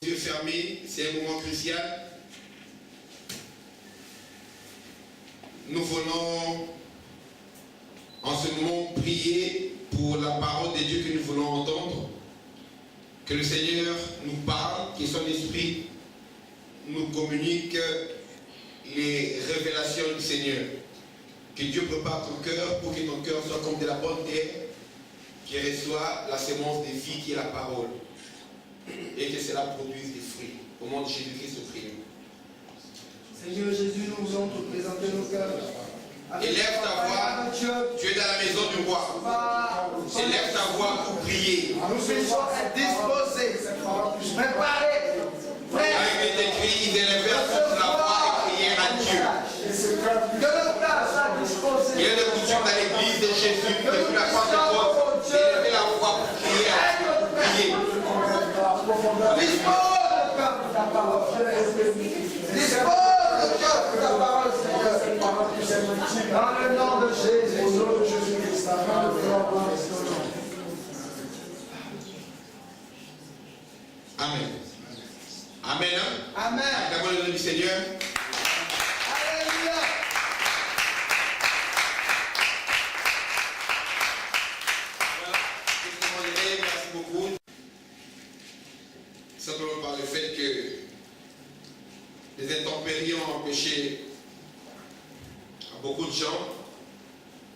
Yeux fermés, c'est un moment crucial. Nous voulons en ce moment prier pour la parole de Dieu que nous voulons entendre. Que le Seigneur nous parle, que son esprit nous communique les révélations du Seigneur. Que Dieu prépare ton cœur pour que ton cœur soit comme de la bonne terre qui reçoit la sémence de vie qui est la parole. Et que cela produise des fruits. Au nom de Jésus-Christ, nous prions. Seigneur Jésus, nous voulons te présenter nos cœurs. Élève ta voix. Tu es dans la maison du roi. Élève ta voix pour prier. Nous puissions être disposés, préparés, prêts. Il est écrit, ils élevèrent toute la voix et crièrent à Dieu. Que notre place soit disposée. Il y a une coutume dans l'église de Jésus, depuis la Pentecôte, d'élever la voix pour crier à Dieu. Prier. Dispose le cœur de ta parole. Dispose le cœur de ta parole, Seigneur. Dans le nom de Jésus. Au nom de Jésus-Christ. Amen. Amen. Amen. Acclamons le nom du Seigneur. Alléluia. Voilà. Merci beaucoup. Simplement par le fait que les intempéries ont empêché à beaucoup de gens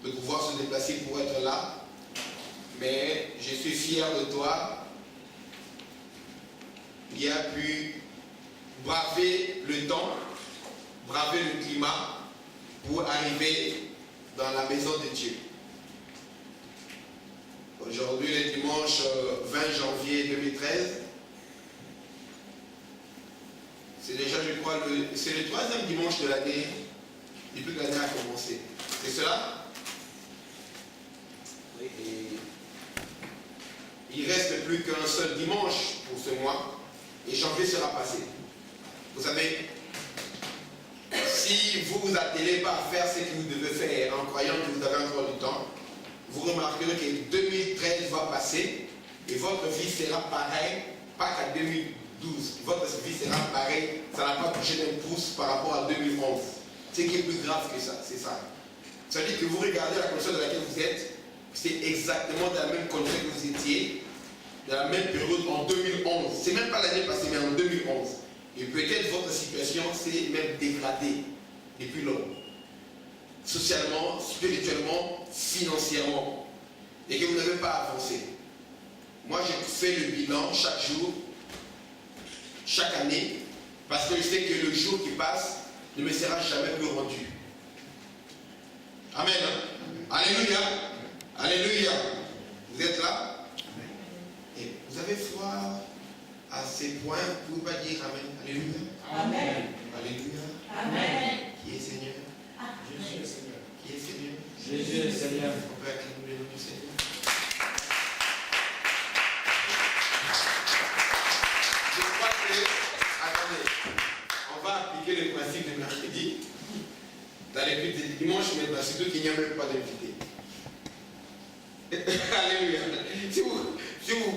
de pouvoir se déplacer pour être là. Mais je suis fier de toi qui a pu braver le temps, braver le climat pour arriver dans la maison de Dieu. Aujourd'hui, le dimanche 20 janvier 2013, c'est déjà, je crois, c'est le troisième dimanche de l'année depuis que l'année a commencé. C'est cela? Oui, et il ne reste plus qu'un seul dimanche pour ce mois et janvier sera passé. Vous savez, si vous vous attelez pas à faire ce que vous devez faire en croyant que vous avez encore du temps, vous remarquerez que 2013 va passer et votre vie sera pareille, pas qu'à 2012. Votre vie sera pareille, ça n'a pas bougé d'un pouce par rapport à 2011. Ce qui est plus grave que ça, c'est ça. Ça veut dire que vous regardez la condition dans laquelle vous êtes, c'est exactement dans la même condition que vous étiez, dans la même période en 2011. C'est même pas l'année passée, mais en 2011. Et peut-être votre situation s'est même dégradée depuis longtemps. Socialement, spirituellement, financièrement. Et que vous n'avez pas avancé. Moi, je fais le bilan chaque jour, chaque année, parce que je sais que le jour qui passe ne me sera jamais plus rendu. Amen. Alléluia. Alléluia. Vous êtes là? Et vous avez foi à ces points, vous ne pouvez pas dire Amen. Alléluia. Amen. Alléluia. Amen. Qui est Seigneur? Jésus est Seigneur. Qui est Seigneur? Jésus est Seigneur. On peut acclamer le nom du Seigneur. Je crois que, attendez, on va appliquer le principe de mercredi dans les cultes du dimanche, mais surtout qu'il n'y a même pas d'invité. Alléluia. Si vous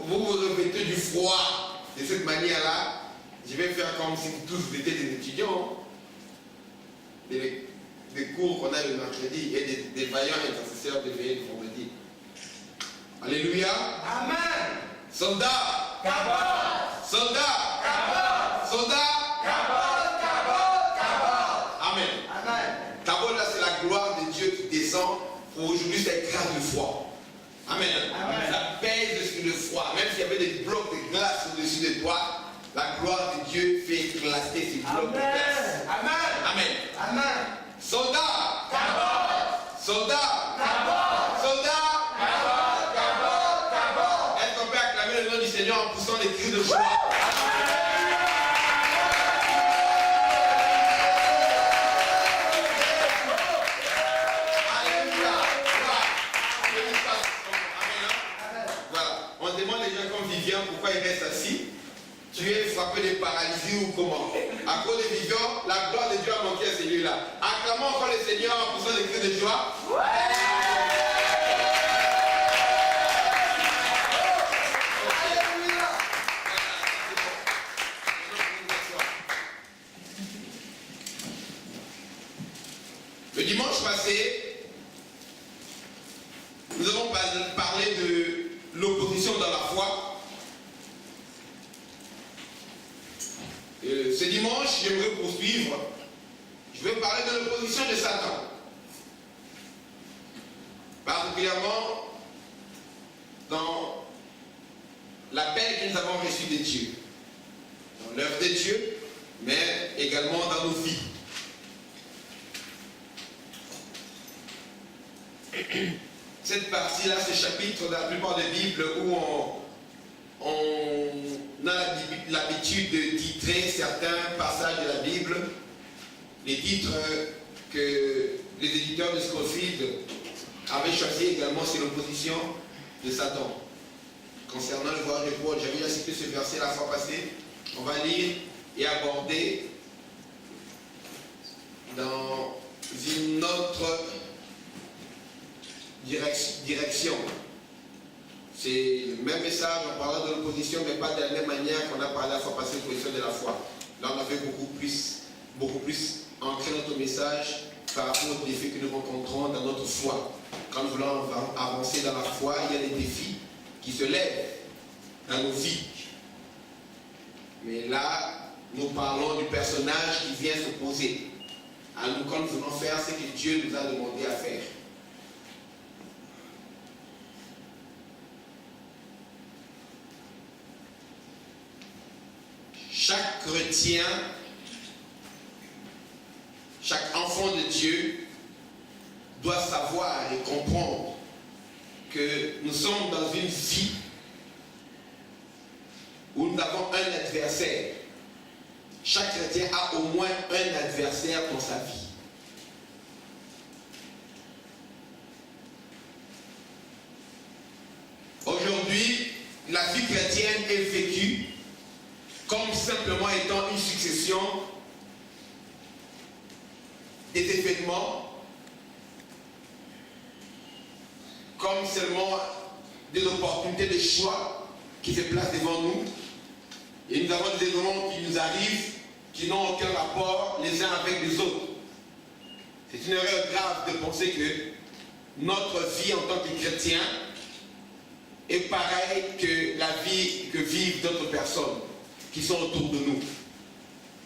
vous revêtez du froid de cette manière-là, je vais faire comme si vous tous vous étiez des étudiants. Des cours qu'on a le mercredi et des vaillants intercesseurs de veiller le vendredi. Alléluia. Amen. Soldats. Cabot. Soldats. Cabot. Soldats. Cabot. Cabot. Cabot. Amen. Amen. D'abord là, c'est la gloire de Dieu qui descend pour aujourd'hui cette grâce de foi. Amen. Amen. Ça pèse sur le froid. Même s'il y avait des blocs de glace au-dessus de toi, la gloire de Dieu fait glacer ces blocs de glace. Amen. Amen. Amen. Soldats. Cabot. Soldats. Cabot. Soldats. Cabot. Cabot. Cabot. Est-ce qu'on peut acclamer le nom du Seigneur en poussant des cris de joie? Alléluia. Voilà. On demande les gens comme Vivian pourquoi il reste assis. Tu es frappé de paralysie ou comment? À cause de Vivian, la gloire de Dieu a manqué à celui-là. Acclamons encore le Seigneur en poussant des cris de joie. passé, nous avons parlé de l'opposition dans la foi. Ce dimanche, j'aimerais poursuivre. Je vais parler de l'opposition de Satan. Particulièrement dans l'appel que nous avons reçu de Dieu. Dans l'œuvre de Dieu, mais également dans nos vies. Cette partie-là, ce chapitre, dans la plupart des Bibles où on a l'habitude de titrer certains passages de la Bible, les titres que les éditeurs de Scofield avaient choisi également, c'est l'opposition de Satan. Concernant le voir de Paul, j'avais déjà cité ce verset la fois passée. On va lire et aborder dans une autre direction. C'est le même message, on parlera de l'opposition, mais pas de la même manière qu'on a parlé la fois passée de l'opposition de la foi. Là, on avait beaucoup plus ancré notre message par rapport aux défis que nous rencontrons dans notre foi. Quand nous voulons avancer dans la foi, il y a des défis qui se lèvent dans nos vies. Mais là, nous parlons du personnage qui vient s'opposer à nous quand nous voulons faire ce que Dieu nous a demandé à faire. Chaque chrétien, chaque enfant de Dieu doit savoir et comprendre que nous sommes dans une vie où nous avons un adversaire. Chaque chrétien a au moins un adversaire dans sa vie. Aujourd'hui, la vie chrétienne est vécue comme simplement étant une succession des événements, comme seulement des opportunités de choix qui se placent devant nous. Et nous avons des événements qui nous arrivent, qui n'ont aucun rapport les uns avec les autres. C'est une erreur grave de penser que notre vie en tant que chrétien est pareille que la vie que vivent d'autres personnes qui sont autour de nous.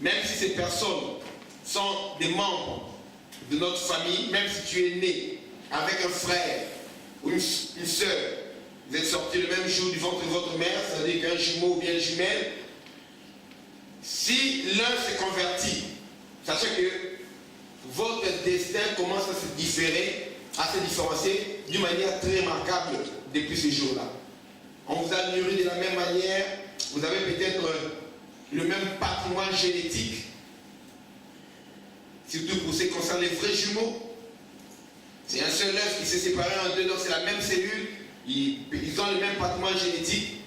Même si ces personnes sont des membres de notre famille, même si tu es né avec un frère ou une soeur, vous êtes sortis le même jour du ventre de votre mère, c'est-à-dire qu'un jumeau ou bien une jumelle, si l'un s'est converti, sachez que votre destin commence à se différer, à se différencier d'une manière très remarquable depuis ce jour-là. On vous a nourri de la même manière, vous avez peut-être le même patrimoine génétique, surtout pour ce qui concerne les vrais jumeaux. C'est un seul œuf qui s'est séparé en deux, donc c'est la même cellule, ils ont le même patrimoine génétique,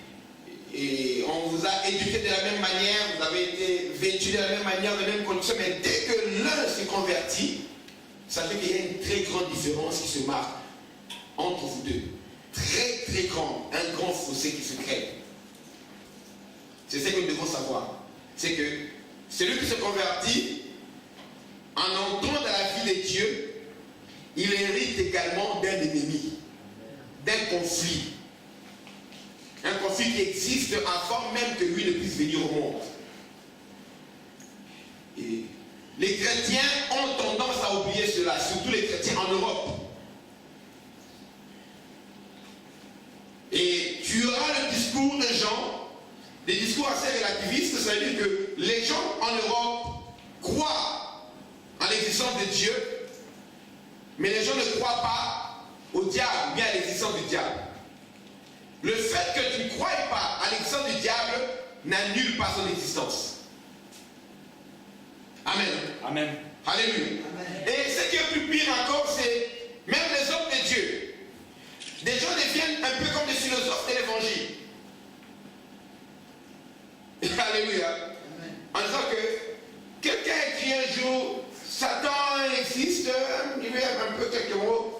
et on vous a éduqué de la même manière, vous avez été vêtus de la même manière, de la même condition, mais dès que l'un s'est converti, sachez qu'il y a une très grande différence qui se marque entre vous deux. Très très grand, un grand fossé qui se crée. C'est ce que nous devons savoir. C'est que celui qui se convertit, en entrant dans la vie de Dieu, il hérite également d'un ennemi, d'un conflit. Un conflit qui existe avant même que lui ne puisse venir au monde. Et les chrétiens ont tendance à oublier cela, surtout les chrétiens en Europe. Et tu auras le discours des gens, des discours assez relativistes, c'est-à-dire que les gens en Europe croient en l'existence de Dieu, mais les gens ne croient pas au diable, bien à l'existence du diable. Le fait que tu ne crois pas à l'existence du diable n'annule pas son existence. Amen. Amen. Alléluia. Amen. Et ce qui est plus pire encore, c'est même les hommes de Dieu. Des gens deviennent un peu comme des philosophes de l'évangile. Alléluia. Amen. En disant que quelqu'un écrit un jour, Satan existe, il met un peu quelques mots.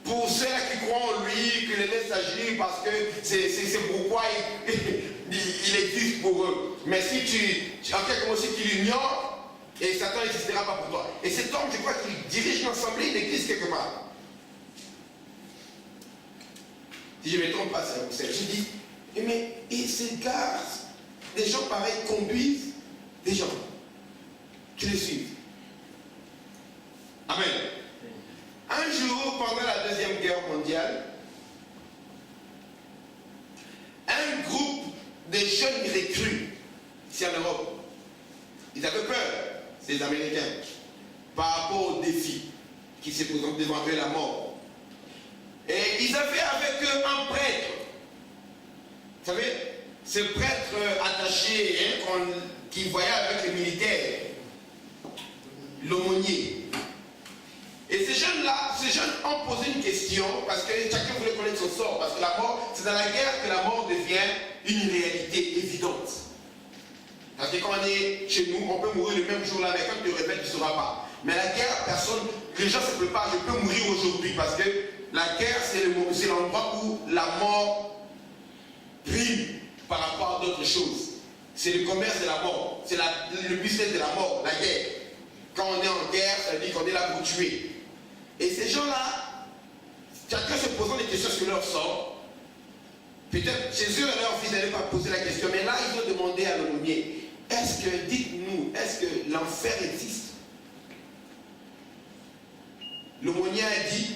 Pour ceux-là qui croient en lui, qui les laissent agir parce que c'est pourquoi il existe pour eux. Mais si en quelque mots, si tu l'ignores, Et Satan n'existera pas pour toi. Et cet homme, je crois qu'il dirige l'assemblée, une église quelque part. Si je ne me trompe pas, c'est Bruxelles. Je dis, mais et ces gars, des gens pareils conduisent des gens qui les suivent. Amen. Un jour, pendant la Deuxième Guerre mondiale, un groupe de jeunes recrues, ici en Europe, ils avaient peur, ces Américains, par rapport au défi qui se présente devant eux, la mort. Et ils avaient avec eux un prêtre. Vous savez, ce prêtre attaché qui voyait avec les militaires, l'aumônier. Et ces jeunes-là, ces jeunes ont posé une question, parce que chacun voulait connaître son sort, parce que la mort, c'est dans la guerre que la mort devient une réalité évidente. Parce que quand on est chez nous, on peut mourir le même jour-là, mais quand tu te réveilles, tu ne sauras pas. Mais la guerre, personne, les gens se préparent, je peux mourir aujourd'hui, parce que la guerre, c'est l'endroit où la mort prime par rapport à d'autres choses. C'est le commerce de la mort, c'est le business de la mort, la guerre. Quand on est en guerre, ça veut dire qu'on est là pour tuer. Et ces gens-là, chacun se posant des questions sur leur sort, peut-être chez eux, leur fils n'allait pas poser la question, mais là, ils ont demandé à l'aumônier, est-ce que, dites-nous, est-ce que l'enfer existe? L'aumônier a dit,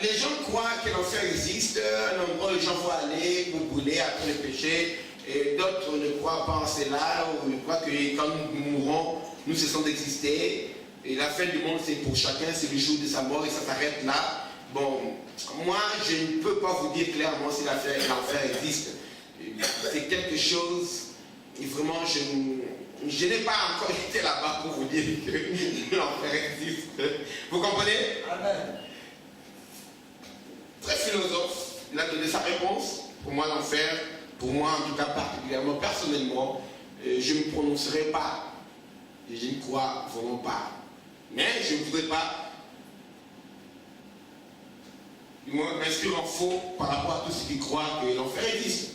les gens croient que l'enfer existe, un endroit où les gens vont aller pour brûler après le péché, et d'autres ne croient pas en cela, ou ne croient que quand nous mourrons, nous cessons d'exister, et la fin du monde c'est pour chacun, c'est le jour de sa mort et ça s'arrête là. Bon, moi je ne peux pas vous dire clairement si l'enfer existe. C'est quelque chose, et vraiment je n'ai pas encore été là-bas pour vous dire que l'enfer existe. Vous comprenez? Amen. Très philosophe, il a donné sa réponse. Pour moi, l'enfer, pour moi en tout cas particulièrement, personnellement, je ne me prononcerai pas. Je ne crois vraiment pas. Mais je ne voudrais pas m'inscrire en faux par rapport à tous ceux qui croient que l'enfer existe.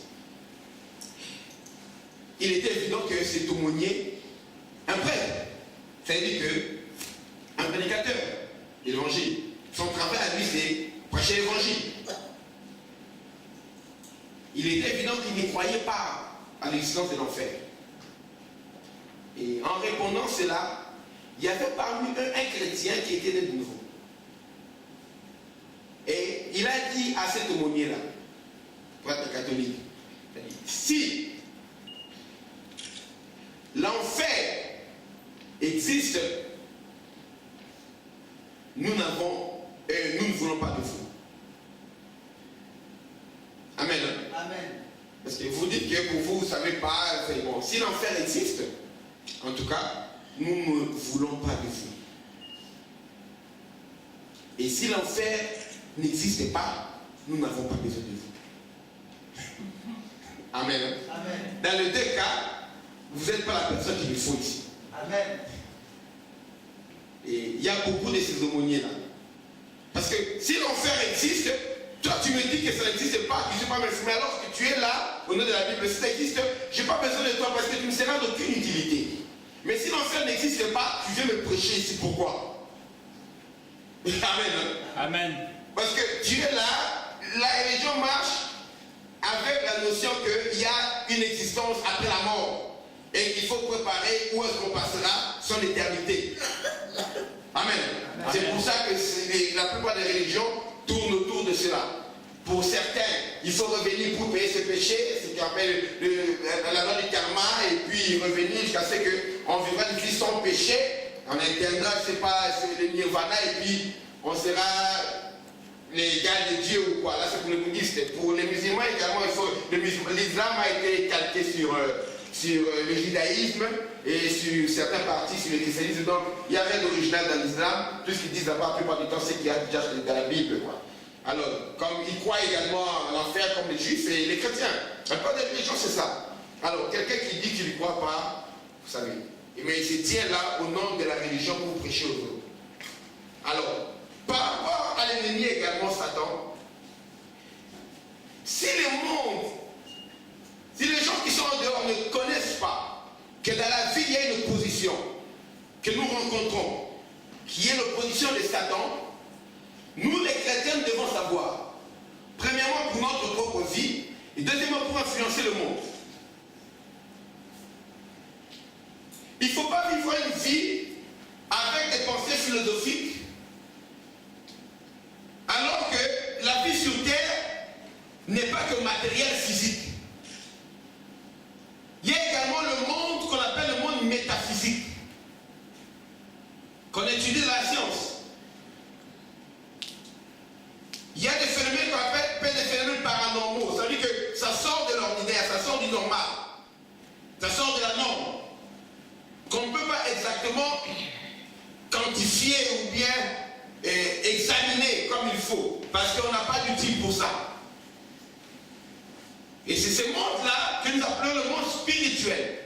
Il était évident que cet aumônier, un prêtre, c'est-à-dire qu'un prédicateur de l'évangile, son travail à lui c'est prêcher l'évangile. Il était évident qu'il ne croyait pas à l'existence de l'enfer. Et en répondant cela, il y avait parmi eux un chrétien qui était né de nouveau. Et il a dit à cet aumônier-là, prêtre catholique, il a dit, si l'enfer existe, nous ne voulons pas de vous. Amen. Amen. Parce que vous dites que pour vous, vous ne savez pas, c'est bon. Si l'enfer existe, en tout cas, nous ne voulons pas de vous. Et si l'enfer n'existe pas, nous n'avons pas besoin de vous. Amen. Amen. Dans les deux cas, vous n'êtes pas la personne qu'il faut ici. Amen. Et il y a beaucoup de ces aumôniers-là. Parce que si l'enfer existe, toi tu me dis que ça n'existe pas, que je ne sais pas, mais alors que tu es là, au nom de la Bible, si ça existe, je n'ai pas besoin de toi parce que tu ne seras d'aucune utilité. Mais si l'enfer n'existe pas, tu viens me prêcher ici. Pourquoi? Amen. Amen. Parce que tu es là, la religion marche avec la notion qu'il y a une existence après la mort et qu'il faut préparer où est-ce qu'on passera son éternité. Amen. C'est pour ça que la plupart des religions tournent autour de cela. Pour certains, il faut revenir pour payer ses péchés, ce qu'on appelle la loi du karma, et puis revenir jusqu'à ce qu'on vivra une vie sans péché, on atteindra, je ne sais pas, le nirvana, et puis on sera les gars de Dieu ou quoi. Là, c'est pour les bouddhistes. Pour les musulmans également, l'islam a été calqué sur le judaïsme et sur certains parties sur le christianisme. Donc, il n'y a rien d'original dans l'islam. Tout ce qu'ils disent là-bas, la plupart du temps, c'est qu'il y a déjà dans la Bible, quoi. Alors, comme ils croient également à l'enfer comme les juifs et les chrétiens. La plupart des religions, c'est ça. Alors, quelqu'un qui dit qu'il ne croit pas, vous savez, mais il se tient là au nom de la religion pour prêcher aux autres. Alors, par rapport à l'ennemi également, Satan, si le monde, si les gens qui sont en dehors ne connaissent pas que dans la vie, il y a une que nous rencontrons, qui est l'opposition de Satan, nous les chrétiens devons savoir, premièrement pour notre propre vie, et deuxièmement pour influencer le monde. Il ne faut pas vivre une vie avec des pensées philosophiques, alors que la vie sur terre n'est pas que matériel physique. Il y a également le monde qu'on appelle le monde métaphysique, qu'on étudie dans la science. Il y a des phénomènes qu'on appelle des phénomènes paranormaux. Ça veut dire que ça sort de l'ordinaire, ça sort du normal, ça sort de la norme, qu'on ne peut pas exactement quantifier ou bien examiner comme il faut, parce qu'on n'a pas d'outils pour ça. Et c'est ce monde-là que nous appelons le monde spirituel.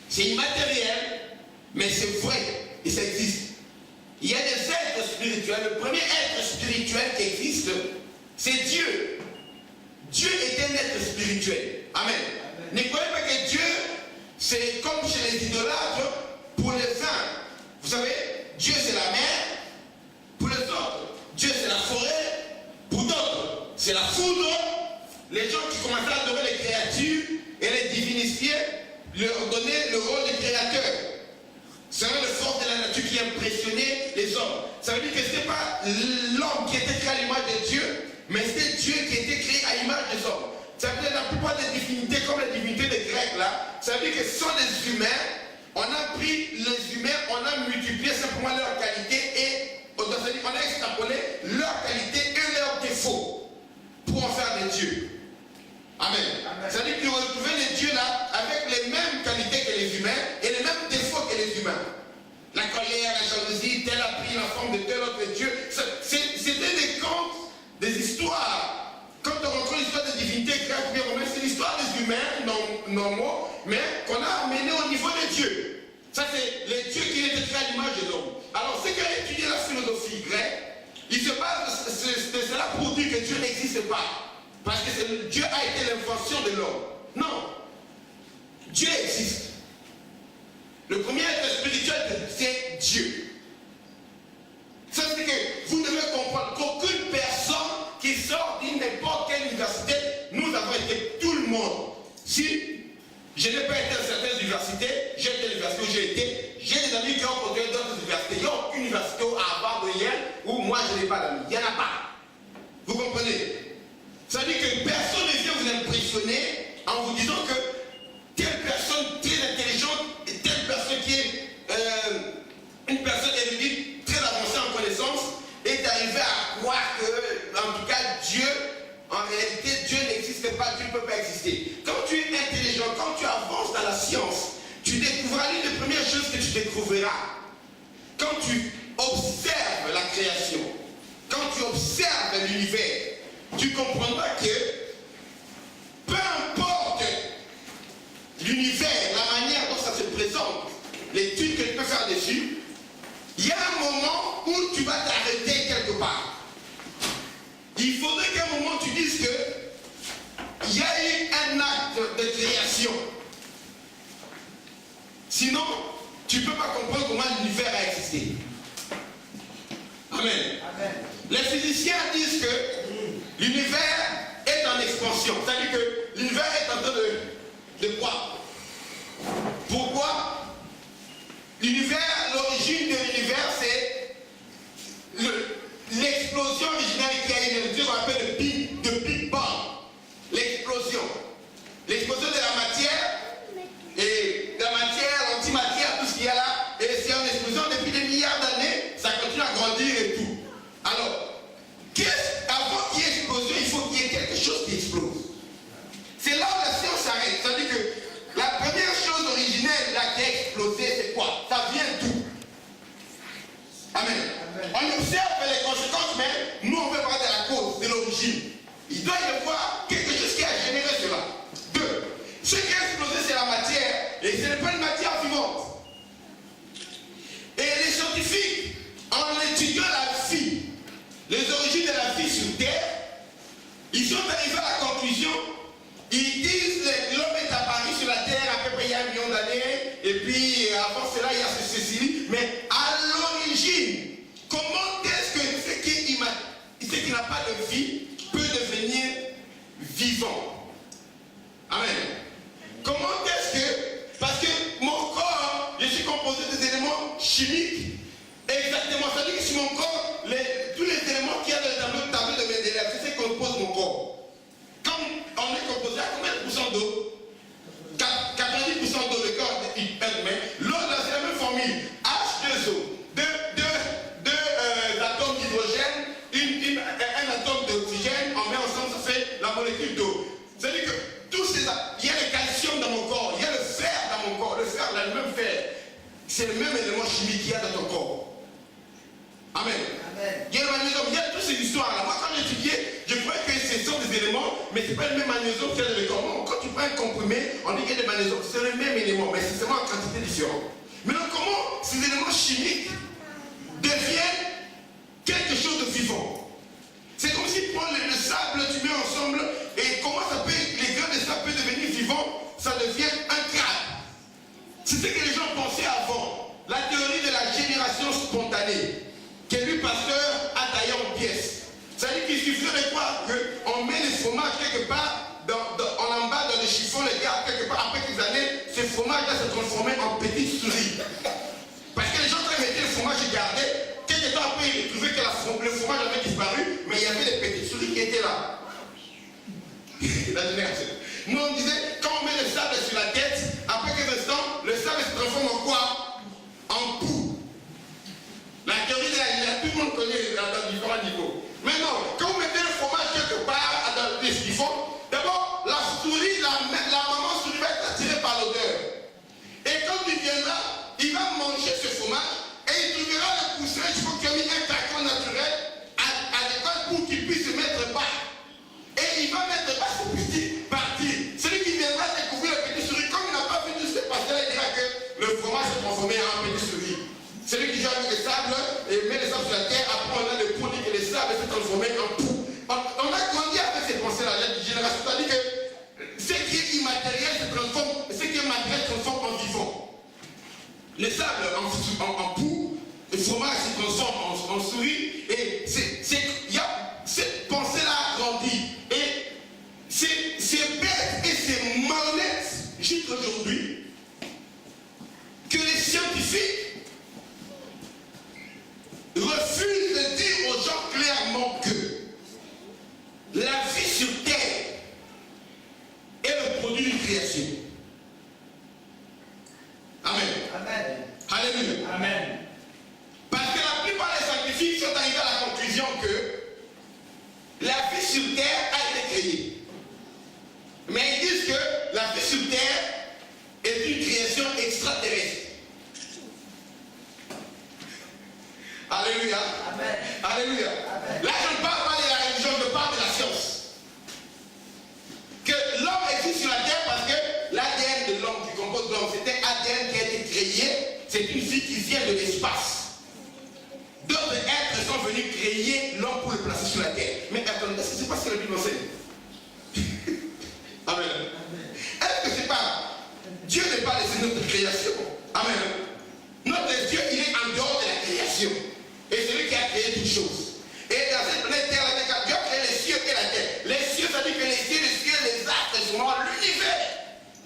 C'est immatériel, mais c'est vrai, et ça existe. Il y a des êtres spirituels. Le premier être spirituel qui existe, c'est Dieu. Dieu est un être spirituel. Amen. Ne croyez pas que Dieu, c'est comme chez les idolâtres, pour les uns. Vous savez, Dieu c'est la mer, pour les autres. Dieu c'est la forêt, pour d'autres, c'est la foudre. Les gens qui commençaient à adorer les créatures et les divinifier, leur donner le rôle de créateur. C'est le force de la nature qui impressionnait les hommes. Ça veut dire que ce n'est pas l'homme qui était créé à l'image de Dieu, mais c'est Dieu qui était créé à l'image des hommes. Ça veut dire que la plupart des divinités, comme les divinités des Grecs là, ça veut dire que ce sont des humains. On a pris les humains, on a multiplié simplement leur qualité et on a extrapolé leur qualité et leurs défauts pour en faire des dieux. Amen. Ça veut dire que vous retrouvez les dieux là avec les mêmes qualités que les humains et les mêmes défauts que les humains. La colère, la jalousie, tel a pris la forme de tel autre dieu. C'était des contes, des histoires. Quand on rencontre l'histoire des divinités grecques ou romaines, c'est l'histoire des humains normaux, mais qu'on a amené au niveau des dieux. Ça, c'est les dieux qui étaient créés à l'image de l'homme. Alors, ceux qui ont étudié la philosophie grecque, ils se basent de cela pour dire que Dieu n'existe pas. Parce que Dieu a été l'invention de l'homme. Non. Dieu existe. Le premier être spirituel, c'est Dieu. Ça veut dire que vous devez comprendre qu'aucune personne qui sort d'une n'importe quelle université, nous avons été tout le monde. Si je n'ai pas été à certaines universités, j'ai été à l'université où j'ai été, j'ai des amis qui ont continué d'autres universités. Il n'y a aucune université à Harvard de Yale où moi je n'ai pas d'amis. Il n'y en a pas. Vous comprenez? Ça veut dire que personne ne vient vous impressionner en vous disant que telle personne très intelligente et telle personne qui est une personne érudite, très avancée en connaissance, est arrivée à croire que, en tout cas, Dieu, en réalité, Dieu n'existe pas, Dieu ne peut pas exister. Quand tu es intelligent, quand tu avances dans la science, tu découvriras l'une des premières choses que tu découvriras. Quand tu observes la création, quand tu observes l'univers, tu comprendras que peu importe l'univers, la manière dont ça se présente, l'étude que tu peux faire dessus, il y a un moment où tu vas t'arrêter quelque part. Il faudrait qu'à un moment tu dises que il y a eu un acte de création. Sinon, tu ne peux pas comprendre comment l'univers a existé. Amen. Amen. Les physiciens disent que l'univers est en expansion. C'est-à-dire que l'univers est en train de croître. Pourquoi? L'univers, l'origine de l'univers, c'est l'explosion originale qui a une énergie qu'on appelle le Big Bang. L'explosion. L'explosion de la matière, et la matière, l'antimatière, tout ce qu'il y a là, et c'est une explosion depuis des milliards d'années, ça continue à grandir et tout. Alors, avant qu'il y ait explosion, il faut qu'il y ait quelque chose qui explose. C'est là où la science s'arrête. C'est-à-dire que la première chose originelle là qui a explosé, c'est quoi? Ça vient d'où? Amen. Amen. On observe les conséquences, mais nous on veut parler de la cause, de l'origine. Il doit y avoir quelque chose qui a généré cela. Deux, ce qui a explosé, c'est la matière, et ce n'est pas une matière vivante. Et les scientifiques, en étudiant la vie, les origines de la vie sur Terre, ils sont arrivés à la conclusion, ils disent que l'homme est apparu sur la Terre à peu près il y a 1 million d'années, et puis avant cela, il y a vie peut devenir vivant. Amen. Comment est-ce que, parce que mon corps, je suis composé des éléments chimiques. Exactement, ça veut dire que sur mon corps, tous les éléments qu'il y a dans le tableau de Mendeleev, c'est ce que compose mon corps. Quand on est composé à combien de pourcents d'eau? 90% d'eau, le corps humain. L'eau, c'est la même formule. H2O, deux atomes d'hydrogène, un atome d'oxygène, on met ensemble, ça fait la molécule d'eau. C'est-à-dire que tous ces, il y a le calcium dans mon corps, il y a le fer dans mon corps. Le fer, là, le même fer. C'est le même élément chimique qu'il y a dans ton corps. Amen. Amen. Il y a le magnésium, il y a toutes ces histoires-là. Moi, quand j'étudiais, je croyais que ce sont des éléments, mais ce n'est pas le même magnésium qu'il y a dans le corps. Quand tu prends un comprimé, on dit qu'il y a des magnésiums. C'est le même élément, mais c'est seulement en quantité différente. Maintenant, comment ces éléments chimiques deviennent quelque chose de vivant? C'est comme si tu prends le sable, tu mets ensemble, et comment ça peut, les grains de sable peuvent devenir vivants, ça devient un crabe. C'est ce que les gens pensaient avant. La théorie de la génération spontanée, que lui, pasteur, a taillé en pièces. C'est-à-dire qu'il suffirait de quoi qu'on met le fromage quelque part, en bas dans le chiffon, les gars, quelque part, après quelques années, ce fromage-là se transformait en petites souris. Parce que les gens, quand ils mettaient le fromage, ils gardaient. Quelques temps après, ils trouvaient que le fromage avait disparu, mais il y avait des petites souris qui étaient là. La génération. Nous, on disait, quand on met le sable sur la tête, après quelques instants, le sable se transforme en quoi? En poux. La théorie de la génération, tout le monde connaît dans différents niveaux. Maintenant, quand vous mettez le fromage quelque part dans les chiffons, d'abord, la souris, la maman souris va être attirée par l'odeur. Et quand il viendra, il va manger ce fromage et il trouvera le poussin, il faut qu'il y ait un craquant naturel à l'école pour qu'il puisse se mettre bas. Et il va mettre bas ce petit parti. Celui qui viendra découvrir le petit souris, comme il n'a pas vu tout ce passé, il dira que le fromage s'est transformé en petit souris. Celui qui joue avec le sable et met le sable sur la terre, après on a le produit et le sable s'est transformé en poux. On a grandi avec ces pensées-là, la génération. C'est-à-dire que ce qui est immatériel se transforme, ce qui est matériel se transforme en vivant. Le sable en poux, le fromage se transforme en souris, et cette pensée-là grandit. Et c'est bête et c'est malhonnête jusqu'aujourd'hui que les scientifiques refusent de dire aux gens clairement que la vie sur Terre est le produit d'une création. Amen. Amen. Alléluia. Amen. Parce que la plupart des scientifiques sont arrivés à la conclusion que la vie sur Terre a été créée. Mais ils disent que la vie sur Terre est une création extraterrestre. Alléluia. Amen. Alléluia. Amen. Là, je ne parle pas de la religion, je parle de la science. Que l'homme existe sur la terre parce que l'ADN de l'homme qui compose l'homme, c'est un ADN qui a été créé, c'est une vie qui vient de l'espace. D'autres êtres sont venus créer l'homme pour le placer sur la terre. Mais attendez, est-ce que c'est pas ce que la Bible enseigne? Amen. Est-ce que c'est pas Dieu n'est pas laissé notre création? Amen. Notre Dieu, il est en dehors de la création. Et c'est lui qui a créé toutes choses. Et dans cette planète Terre, Dieu a créé les cieux et la terre. Les cieux, ça dit que les cieux, les astres, les firmaments, l'univers.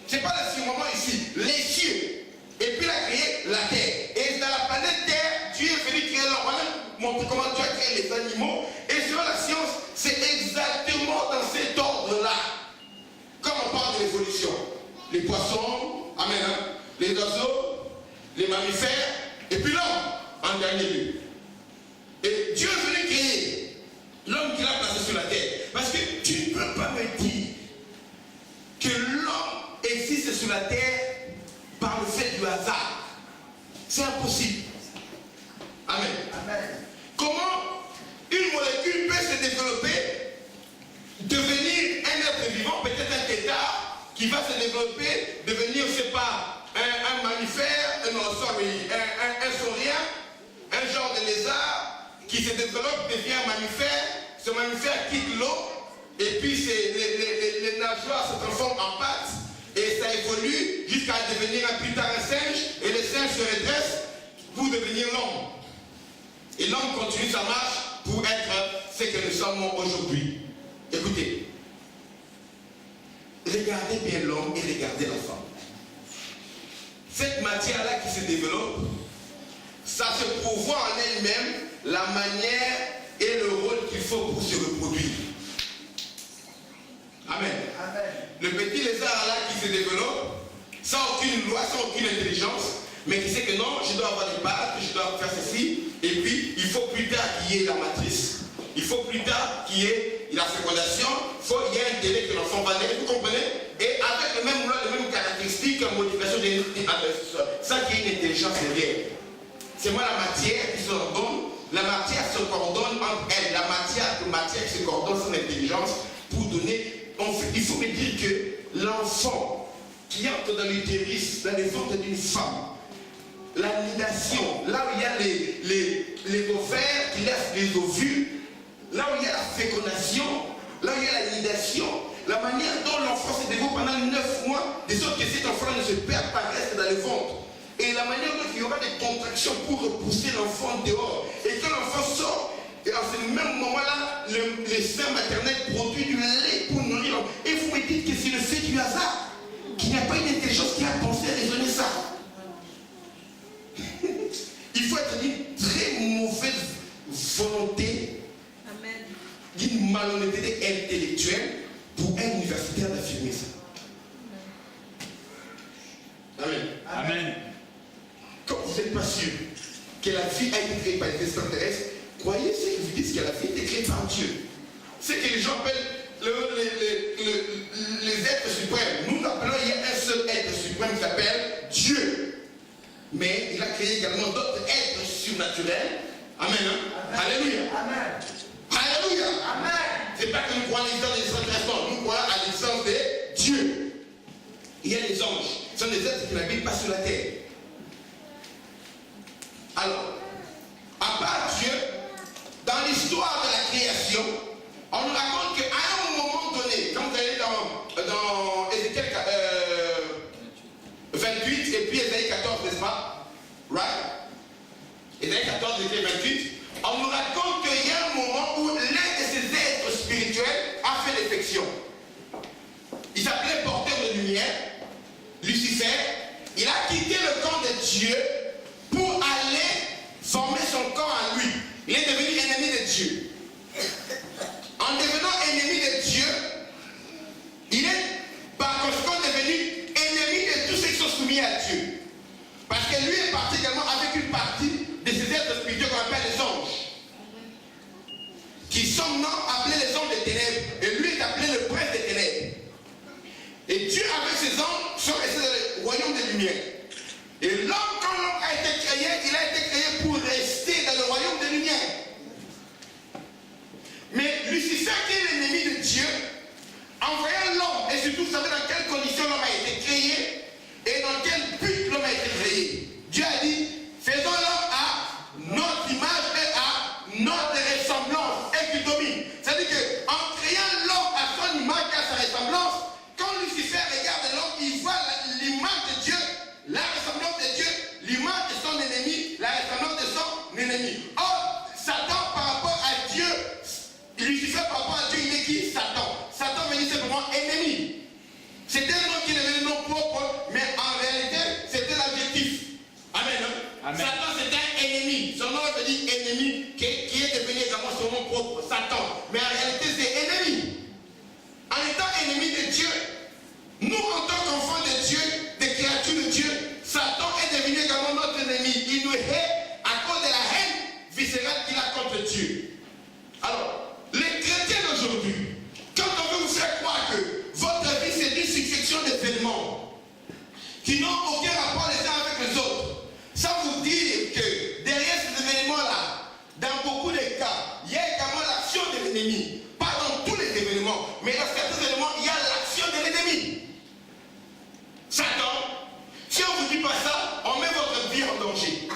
Ce n'est pas le firmament ici, les cieux. Et puis il a créé la terre. Et dans la planète Terre, Dieu est venu créer l'homme. On va montrer comment Dieu a créé les animaux. Et selon la science, c'est exactement dans cet ordre-là. Comme on parle de l'évolution. Les poissons, amen, hein, les oiseaux, les mammifères, et puis l'homme, en dernier lieu. Et Dieu est venu créer l'homme qu'il a placé sur la terre. Parce que tu ne peux pas me dire que l'homme existe sur la terre par le fait du hasard. C'est impossible. Amen. Amen. Comment une molécule peut se développer, devenir un être vivant, peut-être un tétard, qui va se développer, devenir, je ne sais pas, un mammifère, un saurien, un genre de lézard, qui se développe, devient un mammifère, ce mammifère quitte l'eau, et puis les nageoires se transforment en pattes, et ça évolue jusqu'à devenir plus tard un singe, et le singe se redresse pour devenir l'homme. Et l'homme continue sa marche pour être c'est que nous sommes aujourd'hui. Écoutez, regardez bien l'homme et regardez la femme. Cette matière-là qui se développe, ça se pourvoit en elle-même la manière et le rôle qu'il faut pour se reproduire. Amen. Amen. Le petit lézard là qui se développe, sans aucune loi, sans aucune intelligence, mais qui sait que non, je dois avoir des pattes, je dois faire ceci, et puis il faut plus tard qu'il y ait la matrice. Il faut plus tard qu'il y ait la fécondation, il y a un délai que l'enfant va naître, vous comprenez? Et avec le même loi, les mêmes caractéristiques, modification des ça qui est une intelligence derrière. C'est moi la matière qui se coordonne, la matière se coordonne entre elle, la matière qui se coordonne son intelligence pour donner. Il faut me dire que l'enfant qui entre dans l'utérus, dans le ventre d'une femme, la nidation, là où il y a les ovaires qui laissent les ovules, là où il y a la fécondation, là où il y a la nidation, la manière dont l'enfant se développe pendant 9 mois, de sorte que cet enfant ne se perd pas, reste dans le ventre. Et la manière dont il y aura des contractions pour repousser l'enfant dehors. Et quand l'enfant sort, et à ce même moment-là, le sein maternel produit du lait pour nourrir l'enfant. Et vous me dites que c'est le fait du hasard, qu'il n'y a pas une intelligence qui a pensé à raisonner ça. Il faut être d'une très mauvaise volonté, d'une malhonnêteté intellectuelle pour un universitaire d'affirmer ça. Amen. Amen. Quand vous n'êtes pas sûr que la vie a été créée par les extraterrestres, croyez ce que vous dites que la vie a été créée par Dieu. C'est que les gens appellent les êtres suprêmes. Nous appelons, il y a un seul être suprême qui s'appelle Dieu. Mais il a créé également d'autres êtres surnaturels. Amen. Hein? Alléluia. Amen. Alléluia. Amen. C'est pas que nous croyons à l'existence des extraterrestres, nous croyons à l'existence de Dieu. Il y a les anges. Ce sont des êtres qui n'habitent pas sur la terre. Alors, à part Dieu, dans l'histoire de la création, on nous raconte qu'à un moment donné, quand vous allez dans Ézéchiel 28 et puis Ésaïe 14, n'est-ce pas? Right? Ésaïe 14, Ésaïe 28, on nous raconte qu'il y a un moment où l'un de ces êtres spirituels a fait défection. Il s'appelait porteur de lumière, Lucifer. Il a quitté le camp de Dieu pour aller former son corps à lui. Il est devenu ennemi de Dieu. En devenant ennemi de Dieu, il est par conséquent devenu ennemi de tous ceux qui sont soumis à Dieu. Parce que lui est parti également avec une partie de ces êtres spirituels qu'on appelle les anges. Qui sont maintenant appelés les anges des ténèbres. Et lui est appelé le prince des ténèbres. Et Dieu avec ses anges sont restés dans le royaume des lumières. Et l'homme, quand l'homme a été créé, il a été créé pour rester dans le royaume des lumières. Mais Lucifer, qui est l'ennemi de Dieu, en voyant l'homme, et surtout, vous savez dans quelles conditions l'homme a été créé, et dans quel but l'homme a été créé. Dieu a dit, faisons l'homme à notre image et à notre ressemblance, et qui domine. C'est-à-dire qu'en créant l'homme à son image et à sa ressemblance, quand Lucifer regarde l'homme, il voit l'image de Dieu, la ressemblance de Dieu, l'image de son ennemi, la ressemblance de son ennemi. Or, Satan par rapport à Dieu, Lucifer par rapport à Dieu, il est qui? Satan. Satan veut dire simplement ennemi. C'était un nom qui devait le nom propre, mais en réalité, c'était l'adjectif. Amen. Hein? Amen. Satan, c'était un ennemi. Son nom veut dire ennemi, qui est devenu également son nom propre, Satan. Mais en réalité, c'est ennemi. En étant ennemi de Dieu, nous, en tant qu'enfants de Dieu, des créatures de Dieu, Satan est devenu également notre ennemi. Il nous hait à cause de la haine viscérale qu'il a contre Dieu. Alors, les chrétiens d'aujourd'hui, quand on veut vous faire croire que votre vie c'est une succession d'événements qui n'ont aucun rapport les uns avec les autres, sans vous dire que derrière ces événements-là, dans beaucoup de cas, il y a également l'action de l'ennemi. Pas dans tous les événements, mais dans certains événements, il y a l'action de l'ennemi. Satan, si on ne vous dit pas ça, on met votre vie en danger.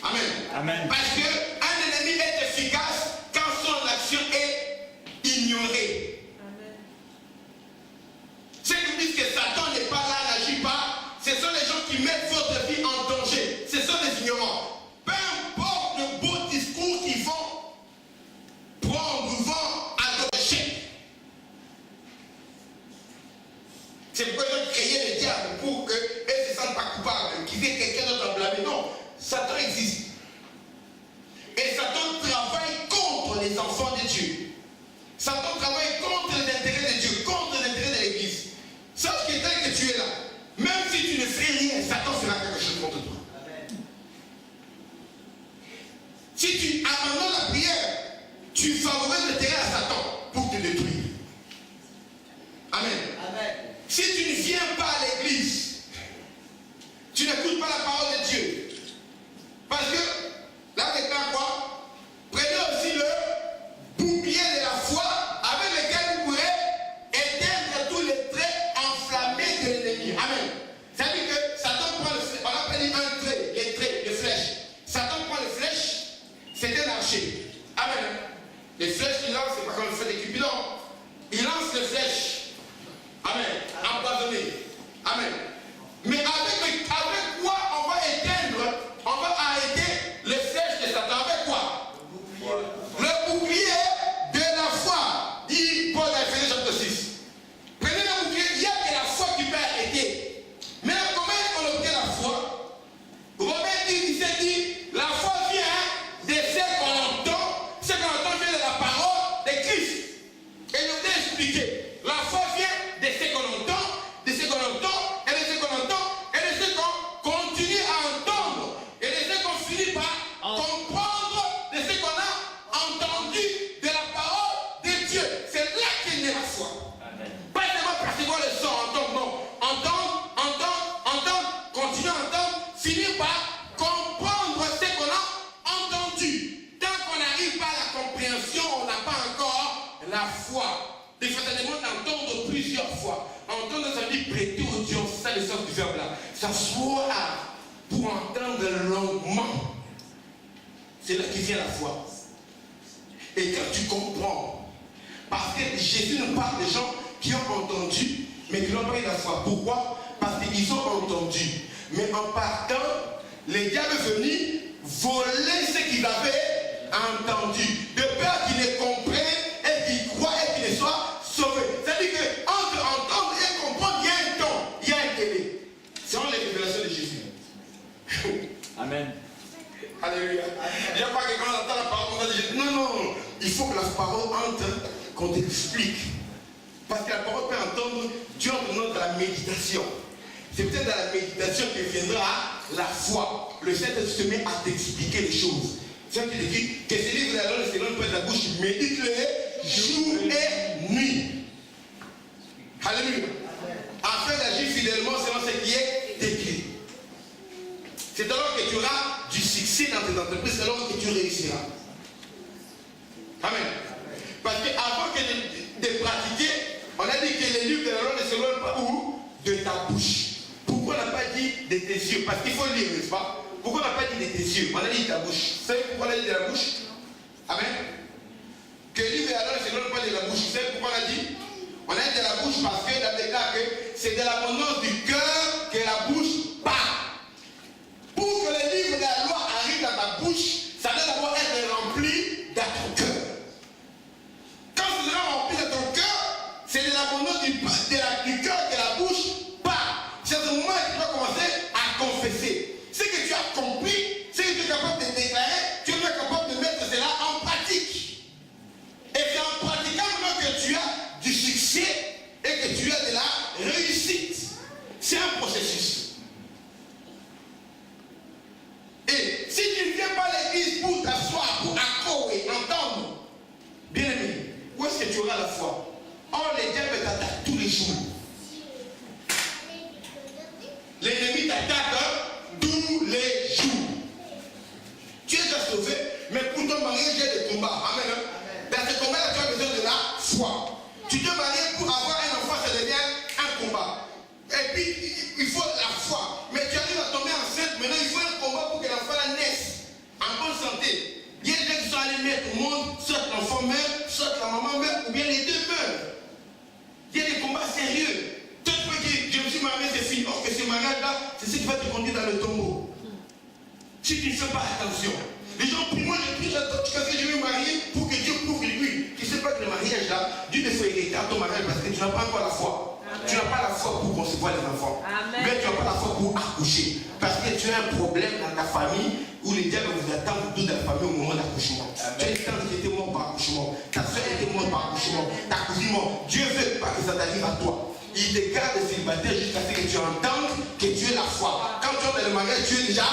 Amen. Amen. Parce qu'un ennemi est efficace quand son action est ignorée. Amen. Ceux qui disent que Satan n'est pas là, n'agit pas, ce sont les gens qui mettent votre vie en danger. Ce sont les ignorants. Peu importe le beau discours qu'ils font C'est pourquoi ils ont créé le diable pour qu'elle ne se sente pas coupable, qu'il y ait quelqu'un d'autre à blâmer. Non, Satan existe. Et Satan travaille contre les enfants de Dieu. Satan travaille contre les intérêts de Dieu, contre les intérêts de l'Église. Sache que tel que tu es là, même si tu ne fais rien, Satan fera quelque chose contre toi. Amen. Si tu abandonnes la prière, tu favorises le terrain à Satan pour te détruire. Amen. Amen. Si tu ne viens pas à l'église, tu n'écoutes pas la parole de Dieu. Parce que, là maintenant quoi? Prenez aussi le bouclier de la foi avec lequel vous pourrez éteindre tous les traits enflammés de l'ennemi. Amen. Ça veut dire que Satan prend le flèche, on appelle un trait, les traits, les flèches. Satan prend les flèches, c'est un archer. Amen. Les flèches qu'il lance, c'est pas comme le fait des Cupidons. Il lance les flèches. Amen. Empoisonné. Amen. Mais avec quoi on va éteindre, on va arrêter les flèches de Satan? Avec quoi? Le bouclier de la foi. Dit Paul dans Éphésiens chapitre 6. Prenez le bouclier, il n'y a que la foi qui peut arrêter. Mais comment on obtient la foi? Romains 10, 17 dit, la foi vient de ce qu'on entend. Ce qu'on entend vient de la parole de Christ. Et je vous ai expliqué. La foi vient de ce qu'on entend, de ce qu'on entend, et de ce qu'on entend, et de ce qu'on continue à entendre, et de ce qu'on finit par comprendre de ce qu'on a entendu de la parole de Dieu. C'est là qu'est née la foi. Amen. Pas seulement percevoir le son, entendre, non. Entendre, continuer à entendre, finir par comprendre ce qu'on a entendu. Tant qu'on n'arrive pas à la compréhension, on n'a pas encore la foi. Il faut demande d'entendre plusieurs fois. Entendre, ça veut dire prêter audience. C'est ça le sens du verbe là. S'asseoir pour entendre longuement. C'est là qui vient la foi. Et quand tu comprends, parce que Jésus nous parle des gens qui ont entendu, mais qui n'ont pas eu la foi. Pourquoi? Parce qu'ils ont entendu. Mais en partant, les diables venaient voler ce qu'ils avaient entendu. De peur qu'ils ne comprennent et qu'ils croient et qu'ils ne soient sauvés. C'est-à-dire qu'entre entendre et comprendre, il y a un temps, il y a un délai. C'est en les révélations de Jésus. Amen. Alléluia. Il n'y a pas que quand on entend la parole, on va dire non. Il faut que la parole entre, qu'on t'explique. Parce que la parole peut entendre, Dieu entre dans la méditation. C'est peut-être dans la méditation que viendra la foi. Le Saint-Esprit se met à t'expliquer les choses. C'est ça qui dit que ce livre de la loi, c'est l'homme de la bouche, médite-le jour et nuit. Alléluia. Afin d'agir fidèlement selon ce qui est écrit. C'est alors que tu auras du succès dans tes entreprises, c'est alors que tu réussiras. Amen. Parce qu'avant de pratiquer, on a dit que les livres de la loi ne se loin pas où? De ta bouche. Pourquoi on n'a pas dit de tes yeux? Parce qu'il faut lire, n'est-ce pas? Pourquoi on n'a pas dit de tes yeux? On a dit de ta bouche. Vous savez pourquoi on a dit de la bouche? Amen. Que le livre de la loi ne se loin pas de la bouche. Vous savez pourquoi on a dit? On a dit de la bouche parce que dans le cas que c'est de l'abondance du cœur que la bouche parle. Pour que le livre de la loi arrive dans ta bouche, ça doit d'abord être rempli dans ton cœur. Quand c'est rempli dans ton cœur, c'est de l'abondance du cœur que la bouche parle. C'est à ce moment que tu dois commencer à confesser. Ce que tu as compris, ce que tu es capable de déclarer, tu es capable de mettre cela en pratique. Et c'est en pratiquant que tu as du succès et que tu as de la réussite. C'est un processus. Et si tu ne viens pas à l'église pour t'asseoir, pour accrocher, entendre, bien aimé, où est-ce que tu auras la foi? Or, les diables t'attaquent tous les jours. L'ennemi t'attaque tous les jours. Tu es déjà sauvé, mais pour ton mariage, il y a des combats. Amen. Dans ce combat-là, tu as besoin de la foi. Tu te maries pour avoir un enfant, ça devient un combat. Et puis, il faut la foi. Mais tu arrives à tomber enceinte, maintenant il faut un combat pour que l'enfant naisse en bonne santé. Il y a des gens qui sont allés mettre au monde, soit l'enfant meurt, soit la maman meurt, ou bien les deux meurent. Il y a des combats sérieux. Tout le monde dit, je me suis marié, c'est fini. Or que ce mariage-là, c'est ce qui va te conduire dans le tombeau. Si tu ne fais pas attention. Les gens, pour moi, je prie, j'attends que je vais me marier pour que Dieu prouve lui. Tu ne sais pas que le mariage-là, Dieu te fait hériter à ton mariage parce que tu n'as pas encore la foi. Tu n'as pas la foi pour concevoir les enfants. Amen. Mais tu n'as pas la foi pour accoucher. Parce que tu as un problème dans ta famille où les diables vous attendent tout dans la famille au moment d'accouchement. Tu as une tante qui était morte par accouchement. Ta soeur était morte par accouchement. Ta cousine morte. Dieu veut pas que ça t'arrive à toi. Il te garde célibataire jusqu'à ce que tu entendes que tu as la foi. Quand tu es dans le magasin, tu es déjà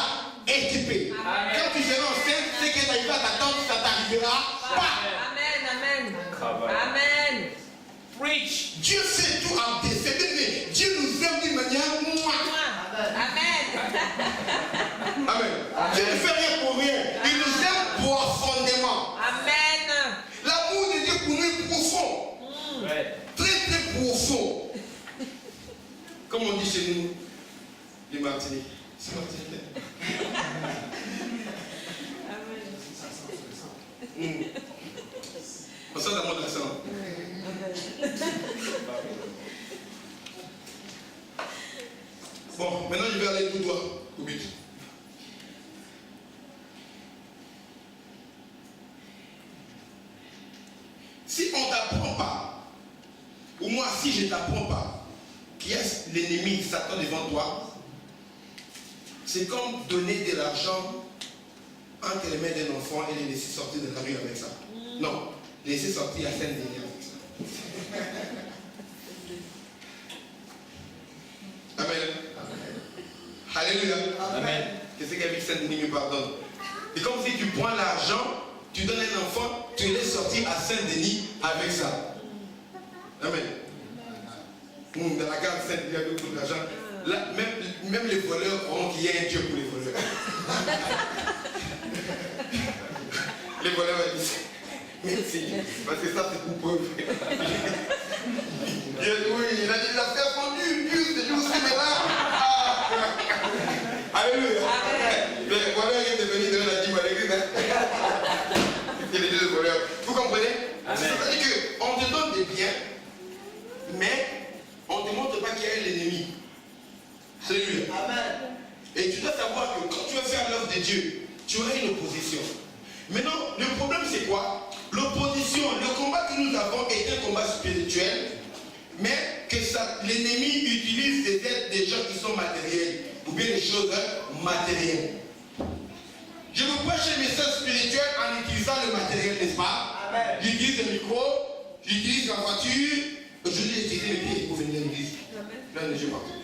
équipé. Amen. Quand tu seras enceinte, ce qui est arrivé à ta tante, ça t'arrivera pas. Amen. Amen. Travail. Amen. Preach. Dieu fait tout en décédé, mais Dieu nous aime d'une manière Amen. Amen. Dieu ne fait rien pour rien. Il nous aime profondément. Amen. L'amour de Dieu pour nous est profond. Ouais. Très très profond. Comme on dit chez nous, les Martiniques. C'est Martinique. On sent d'amour d'accent. Bon, maintenant je vais aller tout droit au but. Si on ne t'apprend pas, ou moi si je ne t'apprends pas, qui est l'ennemi Satan devant toi, c'est comme donner de l'argent entre les mains d'un enfant et les laisser sortir de la rue avec ça. Non, laisser sortir à Saint-Denis avec ça. Amen. Alléluia. Amen. Qu'est-ce qu'avec Saint-Denis me pardonne? C'est comme si tu prends l'argent, tu donnes un enfant, tu le laisses sortir à Saint-Denis avec ça. Amen. Dans la gare de Saint-Denis avec beaucoup d'argent. Là, même les voleurs auront qu'il y a un Dieu pour les voleurs. Les voleurs vont dire merci, parce que ça c'est pour pauvre. Oui, il a fait fondu, Dieu, c'est juste mais là. Alléluia. Les voleurs viennent de venir donner la dîme à l'église. Il est deux voleurs. Vous comprenez? C'est-à-dire qu'on te donne des biens, mais on ne te montre pas qu'il y a l'ennemi. Alléluia. Amen. Et tu dois savoir que quand tu vas faire l'œuvre de Dieu, tu auras une opposition. Maintenant, le problème c'est quoi? L'opposition, le combat que nous avons est un combat spirituel, mais que l'ennemi utilise des aides des gens qui sont matériels, ou bien des choses matérielles. Je vous prêche un message spirituel en utilisant le matériel, n'est-ce pas? Amen. J'utilise le micro, j'utilise la voiture, aujourd'hui j'ai utilisé les pieds pour venir à l'église. Plein de jeux partout.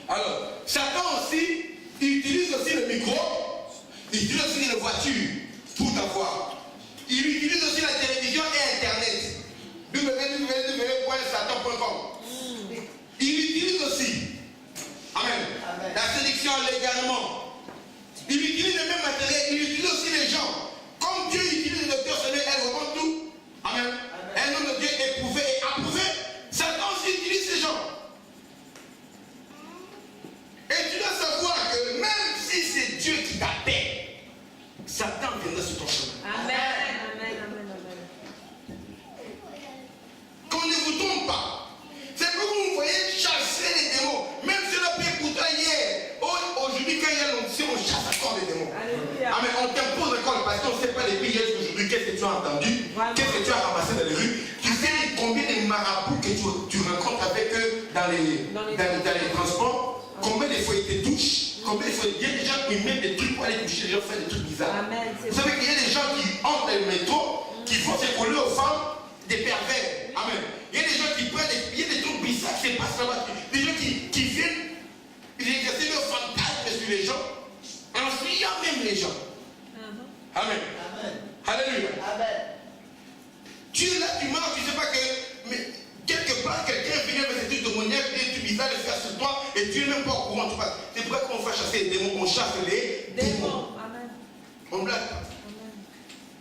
Alors, Satan aussi, il utilise aussi le micro, il utilise aussi les voitures pour t'avoir. Il utilise aussi la télévision et Internet. www.satan.com. Il utilise aussi, amen, la sélection légalement. Il utilise le même matériel, il utilise aussi les gens. Comme Dieu utilise le docteur Soleil, elle revend tout. Amen. Un homme de Dieu éprouvé et approuvé. Satan aussi utilise ces gens. Et tu dois savoir que même si c'est Dieu qui t'appelle, Satan viendra sur ton chemin. Amen. Amen. Amen. Amen. Qu'on ne vous trompe pas. C'est que vous me voyez chasser les démons. Même si on a payé pour toi hier. Aujourd'hui, quand il y a l'onction, on chasse encore les démons. Alléluia. Ah, mais on t'impose encore parce qu'on ne sait pas les prières aujourd'hui. Qu'est-ce que tu as entendu? Voilà. Qu'est-ce que tu as ramassé dans les rues? Tu sais combien de marabouts que tu rencontres avec eux dans les transports? Combien de fois ils te touchent? Combien de fois il y a des gens qui mettent des trucs pour aller toucher les gens, faire des trucs bizarres. Amen. Vous savez qu'il y a des gens qui entrent dans le métro, qui font se coller aux femmes, des pervers. Amen. Il y a des gens qui prennent il y a des trucs bizarres qui se passent là-bas. Des gens qui viennent exercer leur fantasme sur les gens, en fuyant même les gens. Amen. Amen. Alléluia. Amen. Tu es là, tu marches, tu ne sais pas que. Mais quelque part, quelqu'un vient avec des trucs démoniaques, des trucs bizarres, les faire sur toi, et tu n'es même pas au courant. C'est pour ça qu'on va chasser les démons, on chasse les démons. Amen. On blague pas.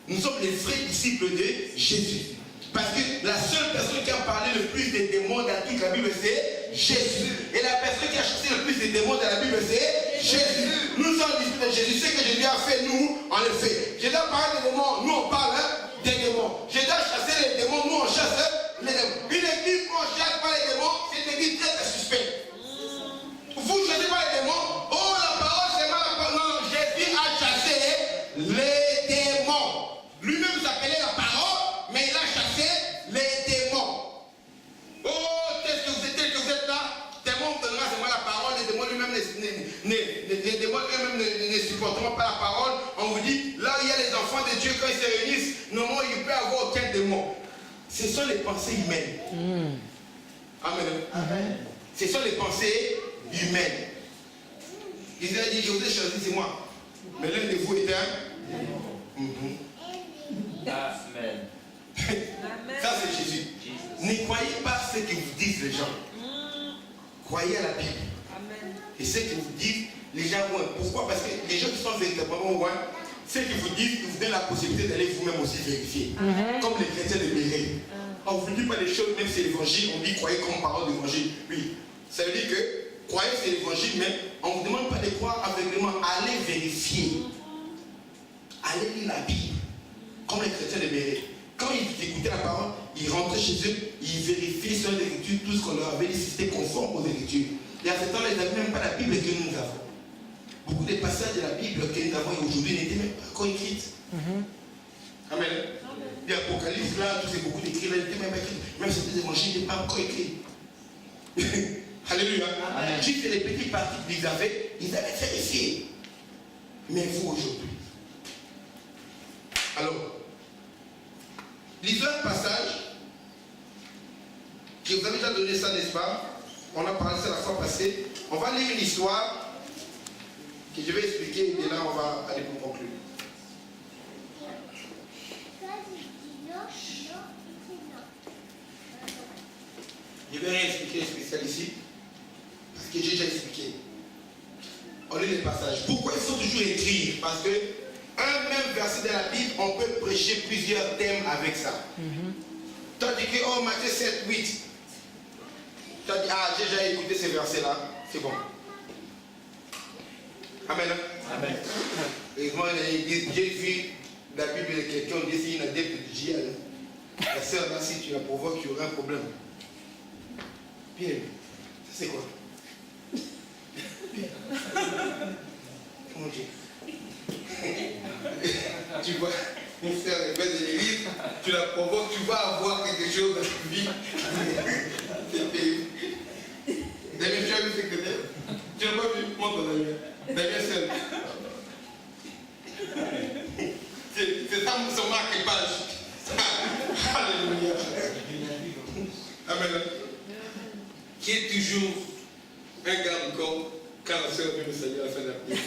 Nous sommes les vrais disciples de Jésus. Parce que la seule personne qui a parlé le plus des démons dans toute la Bible, c'est Jésus. Et la personne qui a chassé le plus des démons dans la Bible, c'est Jésus. Nous sommes les disciples de Jésus. Ce que Jésus a fait, nous, on le fait. Jésus a parlé des démons, nous on parle des démons. Jésus a chassé les démons, nous on chasse les démons. Une église où on ne chasse pas les démons, c'est une église très suspecte. Vous ne chassez pas les démons. Oh, la parole, c'est mal la parole. Non, Jésus a chassé les démons. Lui-même s'appelait la parole, mais il a chassé les démons. Oh, qu'est-ce que vous êtes Dieu, quand ils se réunissent, normalement, il ne peut avoir aucun démon. Ce sont les pensées humaines. Amen. Amen. Ce sont les pensées humaines. Il a dit, je vous ai choisi, c'est moi. Mais l'un de vous est un. Amen. Ça, c'est Jésus. Ne croyez pas ce que vous disent les gens. Croyez à la Bible. Amen. Et ce que vous dites, les gens vont. Pourquoi? Parce que les gens qui sont véritablement loin, ce que vous dites, vous donnez la possibilité d'aller vous-même aussi vérifier. Comme les chrétiens de Béret. On ne vous dit pas les choses, même si c'est l'évangile, on dit croyez comme parole d'évangile. Oui. Ça veut dire que croyez c'est l'évangile, mais on ne vous demande pas de croire aveuglément. Allez vérifier. Allez lire la Bible. Comme les chrétiens de Béret. Quand ils écoutaient la parole, ils rentraient chez eux, ils vérifiaient sur l'écriture tout ce qu'on leur avait dit, si c'était conforme aux écritures. Et à ce temps-là, ils n'avaient même pas la Bible que nous avons. Beaucoup de passages de la Bible que nous avons aujourd'hui n'étaient même pas encore écrits. Amen. Et l'Apocalypse, là, tout c'est beaucoup d'écrits, là, n'étaient même pas écrits. Même certains évangiles n'étaient pas encore écrits. Alléluia. Juste les petits parties qu'ils avaient vérifié. Mais vous aujourd'hui. Alors, lisons un passage. Je vous avais déjà donné ça, n'est-ce pas? On a parlé ça la fois passée. On va lire l'histoire que je vais expliquer et là on va aller pour conclure. Je vais rien expliquer les spécial ici parce que j'ai déjà expliqué. On lit les passages. Pourquoi il faut toujours écrire? Parce que un même verset de la Bible, on peut prêcher plusieurs thèmes avec ça. Tu as dit que, oh, Matthieu 7, 8. Tu as dit, ah, j'ai déjà écouté ces versets-là. C'est bon. Amen. Amen. Et moi, j'ai vu la Bible de quelqu'un, on dit, c'est une adepte du djihad. La sœur, là, si tu la provoques, tu auras un problème. Pierre, ça c'est quoi? Mon Dieu. Tu vois, une sœur est belle de l'église, tu la provoques, tu vas avoir quelque chose dans ta vie. C'est terrible. Damien, tu as vu ce que tu n'as pas vu? Montre Damien. Damien seul. C'est ça son marque-page. Alléluia. Amen. Qui est toujours un garde-corps quand la sœur vient me saluer à la fin de la prière.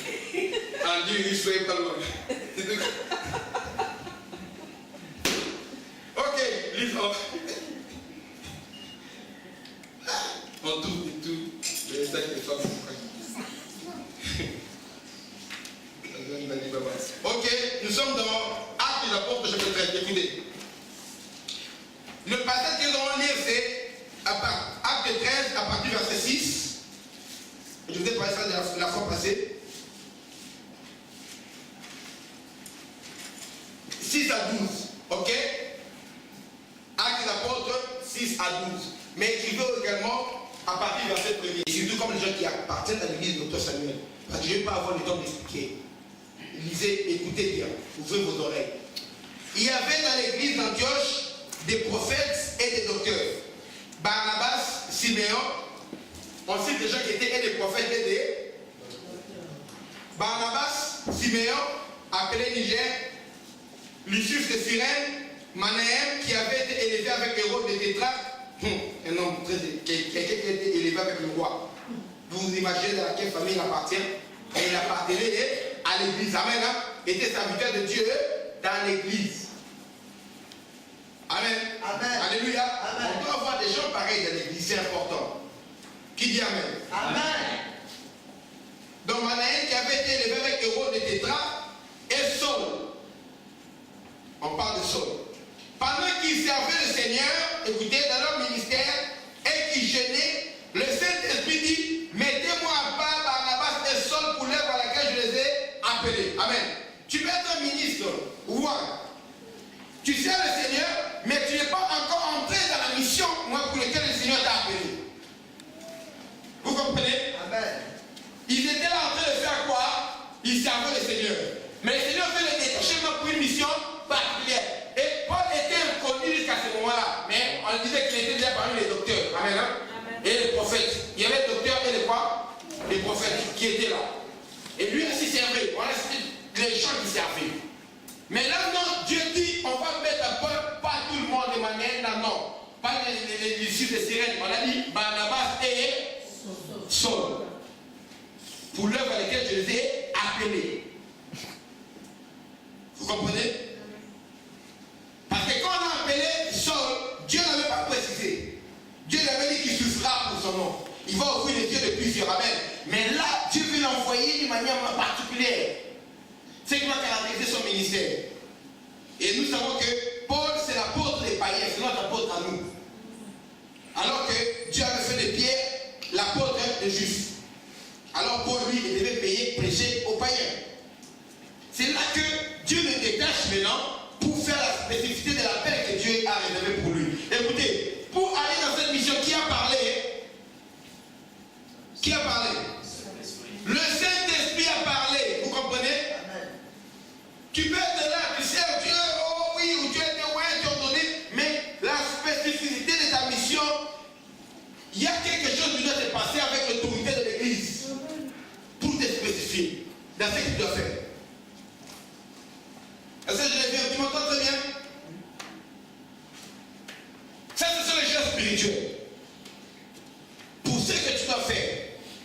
En Dieu, il soyez pas loin. Ok, lisons. On tourne et tout. Les sacs des femmes. Ok, nous sommes dans Actes des Apôtres, chapitre 13. Écoutez. Le passage que nous allons lire, c'est Acte 13, à partir du verset 6. Je vous ai parlé ça la fois passée. 6 à 12. Ok? Actes des Apôtres, 6 à 12. Mais écrivez également à partir du verset 1er. Et surtout comme les gens qui appartiennent à l'église de Dr Samuel. Parce que je ne vais pas avoir le temps d'expliquer. Lisez, écoutez bien. Ouvrez vos oreilles. Il y avait dans l'église d'Antioche des prophètes et des docteurs. Barnabas, Siméon, on cite des gens qui étaient des prophètes et des... Barnabas, Siméon, appelé Niger, Lucius de Cyrène, Manahem, qui avait été élevé avec Hérode de Tétrarque, un homme quelqu'un qui a été élevé avec le roi. Vous vous imaginez dans laquelle famille il appartient? Et il appartenait à l'église. Amen. Était serviteur de Dieu dans l'église. Amen. Amen. Alléluia. Amen. On doit avoir des gens pareils dans l'église, c'est important. Qui dit Amen? Amen. Donc Manahem qui avait été élevé avec Hérode de Tétrarque et Saul. On parle de Saul. Pendant qu'ils servaient le Seigneur, écoutez, dans leur ministère, et qu'ils jeûnaient, le Saint-Esprit dit, mettez-moi à part Barnabas et Saul pour l'œuvre à laquelle je les ai appelés. Amen. Tu peux être un ministre, roi. Tu sers le Seigneur, mais tu n'es pas encore entré dans la mission pour laquelle le Seigneur t'a appelé. Vous comprenez? Amen. Ils étaient là en train de faire quoi? Ils servaient le Seigneur. Mais le Seigneur fait le détachement pour une mission particulière. Et Paul était inconnu jusqu'à ce moment-là. Mais on disait qu'il était déjà parmi les docteurs. Amen. Amen. Et les prophètes. Il y avait les docteurs et les quoi? Les prophètes qui étaient là. Et lui aussi servait. On a cité les gens qui servaient. Mais là, non, on a dit Barnabas et Saul. Pour l'œuvre à laquelle je les ai appelés. Vous comprenez? Parce que quand on a appelé Saul, Dieu n'avait pas précisé. Dieu avait dit qu'il souffrira pour son nom. Il va ouvrir les yeux de plusieurs. Amen. Mais là, Dieu veut l'envoyer d'une manière particulière. C'est qui va caractériser son ministère. Et nous savons que Paul, c'est l'apôtre des païens, c'est notre apôtre à nous. Alors que Dieu avait fait de Pierre l'apôtre des Juifs. Alors Paul, lui, il devait payer, prêcher aux païens. C'est là que Dieu le détache maintenant pour faire la spécificité de l'appel que Dieu a réservé pour lui. Écoutez, pour aller dans cette mission, qui a parlé? Qui a parlé? Le Saint-Esprit a parlé. Vous comprenez? Amen. Tu peux être là, tu sais, Dieu, oh oui, ou Dieu était ouais, Dieu a donné, mais la spécificité de ta mission, il y a quelque chose qui doit se passer avec l'autorité de l'Église pour te spécifier dans ce que tu dois faire. Est-ce que je l'ai fait? Tu m'entends très bien? Ça, ce sont les choses spirituelles. Pour ce que tu dois faire.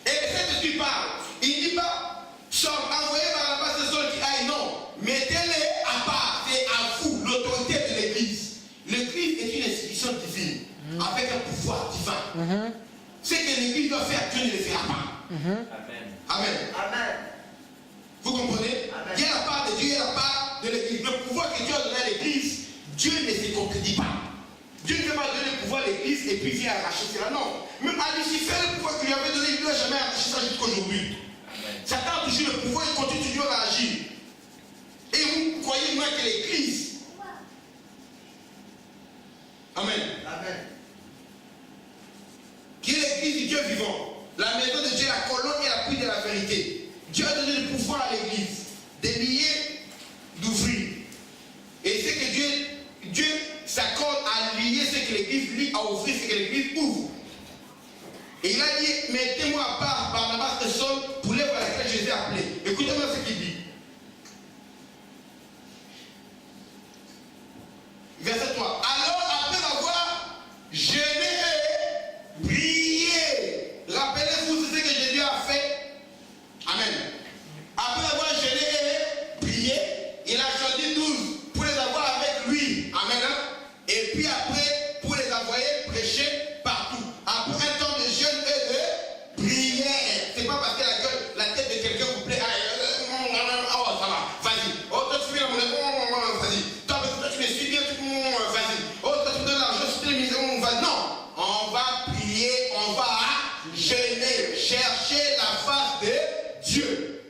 Et le Saint-Esprit parle. Il ne dit pas, Saul, envoyez Barnabas et Saul qui aille. Non. Mettez-les à part. C'est à vous, l'autorité de l'Église. L'Église est une institution divine, avec un pouvoir divin. Ce que l'Église doit faire, Dieu ne le fera pas. Amen. Amen. Amen. Vous comprenez? Amen. Il y a la part de Dieu, il y a la part de l'Église. Le pouvoir que Dieu a donné à l'Église, Dieu ne se contredit pas. Dieu ne peut pas donner le pouvoir à l'Église et puis vient arracher cela. Non. Même à Lucifer, le pouvoir qu'il lui avait donné, il ne lui a jamais arraché ça jusqu'aujourd'hui. Satan a toujours le pouvoir, il continue toujours à agir. Et vous croyez moi que l'Église. Amen. Amen. Qui est l'Église du Dieu vivant. La maison de Dieu, la colonne et l'appui de la vérité. Dieu a donné le pouvoir à l'Église de lier, d'ouvrir. Et c'est que Dieu s'accorde à lier ce que l'Église lit, à ouvrir ce que l'Église ouvre. Et il a dit, mettez-moi à part Barnabas et Saul pour l'œuvre à laquelle je les ai appelés. Écoutez-moi ce qu'il dit. Verset 3. Alors, après avoir jeûné et prié, rappelez-vous ce que Jésus a fait. Amen. Après avoir jeûné et prié, il a choisi 12 pour les avoir avec lui. Amen. Et puis après, pour les envoyer prêcher partout. Après un temps de jeûne et de prière. C'est pas parce que la tête de quelqu'un vous plaît. Oh, ça va. Vas-y. Oh, toi, tu fais la monnaie. Vas-y. Toi, tu me suis bien. Vas-y. Oh, toi, tu me donnes l'argent. Tu te mises. Vas-y. Non. On va prier. On va jeûner. Chercher la face de Dieu.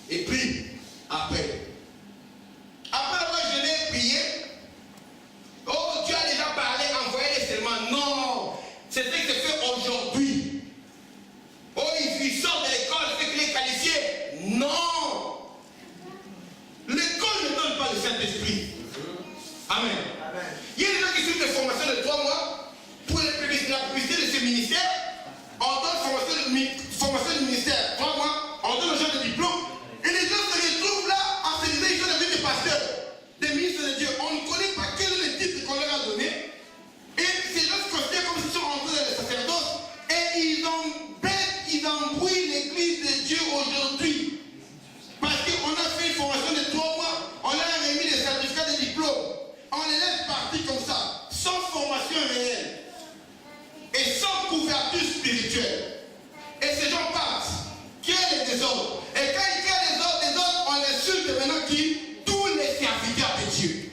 Et puis, après avoir jeûné et prié, oh, Dieu a déjà parlé, envoyé les serments. Non, c'est ce qui se fait aujourd'hui. Oh, il sort de l'école, c'est qu'il est qualifié. Non. L'école ne donne pas le Saint-Esprit. Amen. Amen. Il y a des gens qui suivent des formations de 3 mois pour la publicité de ce ministère. On donne formation du ministère 3 mois, on donne aux gens des diplômes. Et les gens se retrouvent là en se disant qu'ils sont devenus des pasteurs, des ministres de Dieu. On ne connaît pas quel est le titre qu'on leur a donné. Et ces gens se considèrent comme s'ils sont rentrés dans le sacerdoce. Et ils embrouillent l'église de Dieu aujourd'hui. Parce qu'on a fait une formation de 3 mois, on leur a remis des certificats de diplôme. On les laisse partir comme ça, sans formation réelle. Et sans couverture spirituelle. Et ces gens partent. Qui est le désordre? Et quand il y a des ordres, on insulte maintenant qui? Tous les serviteurs de Dieu.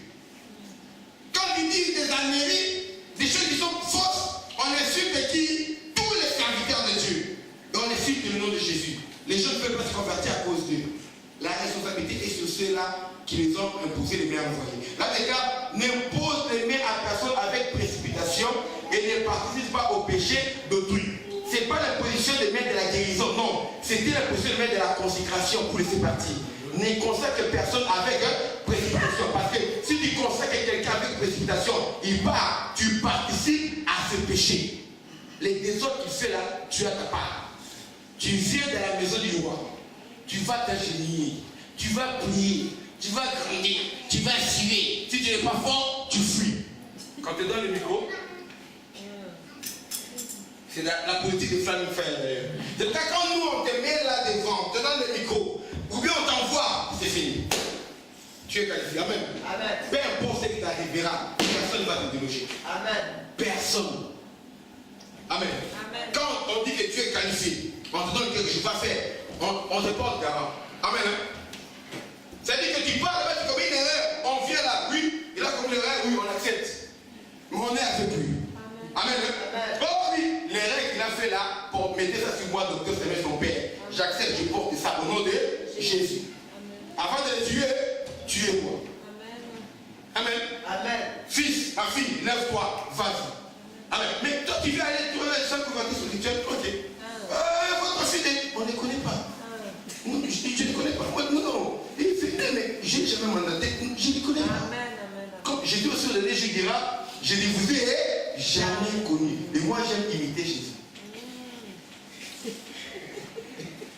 Quand ils disent des âneries, des choses qui sont fausses, on insulte qui? Tous les serviteurs de Dieu. Et on insulte le nom de Jésus. Les gens ne peuvent pas se convertir à cause d'eux. La responsabilité est sur ceux-là qui les ont imposé les mains envoyées. Là, les gars, n'impose les mains à personne avec précipitation et ne participe pas au péché d'autrui. Ce n'est pas la position de main de la guérison, non. C'était la position de main de la consécration pour laisser partir. Ne consacre personne avec précipitation. Parce que si tu consacres quelqu'un avec précipitation, il part, tu participes à ce péché. Les désordres qu'il fait là, tu as ta part. Tu viens de la maison du roi. Tu vas t'agenouiller. Tu vas prier. Tu vas grandir. Tu vas suer. Si tu n'es pas fort, tu fuis. Quand tu donnes le micro, C'est la politique de Flaming Frère d'ailleurs. C'est quand nous on te met là devant, on te donne le micro, ou bien on t'envoie, c'est fini. Tu es qualifié. Amen. Amen. Peu importe ce qui t'arrivera, personne ne va te déloger. Amen. Personne. Amen. Amen. Quand on dit que tu es qualifié, on te donne quelque chose à faire, on te porte garant. Amen. Hein? C'est-à-dire que tu parles, tu commets une erreur, on vient là, oui, il a commis l'erreur, oui, on accepte. Mais on est avec lui. Amen. Hein? Oh oui, l'erreur qu'il a fait là, pour mettre ça sur moi, docteur, c'est son père. J'accepte, je porte ça au nom de Jésus. Avant de le tuer, tuez-moi. Amen. Amen. Fils, ma fille, lève-toi, vas-y. Amen. Mais toi, tu veux aller trouver les gens convertis spirituels, ok. Votre fille, on ne les connaît pas. Je ne les connais pas. Moi, non. Il fait, mais je n'ai jamais mandaté, je ne les connais pas. Comme j'ai dit aussi au dernier, je dirai, je dis, vous n'avez jamais connu. Et moi, j'aime imiter Jésus.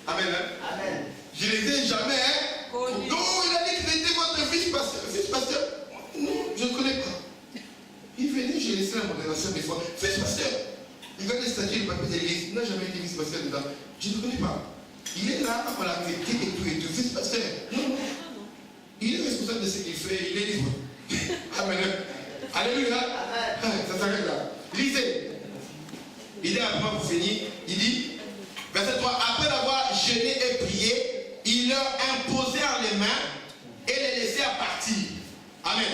Amen. Hein? Amen. Je ne les ai jamais. Hein? Connu. Non, il a dit qu'il était votre vice-pasteur. Vice-pasteur? Non, je ne connais pas. Il venait, j'ai laissé la modération des fois. Vice-pasteur. Il va les statuer le papier de l'église. Il n'a jamais été vice-pasteur dedans. Je ne connais pas. Il est là, on l'a accepté et tout, vice-pasteur. Non. Il est responsable de ce qu'il fait, il est libre. Amen. Alléluia. Amen. Ça s'arrête là. Lisez. Il est après pour finir. Il dit, verset 3, après avoir jeûné et prié, il leur imposèrent les mains et les laissèrent partir. Amen.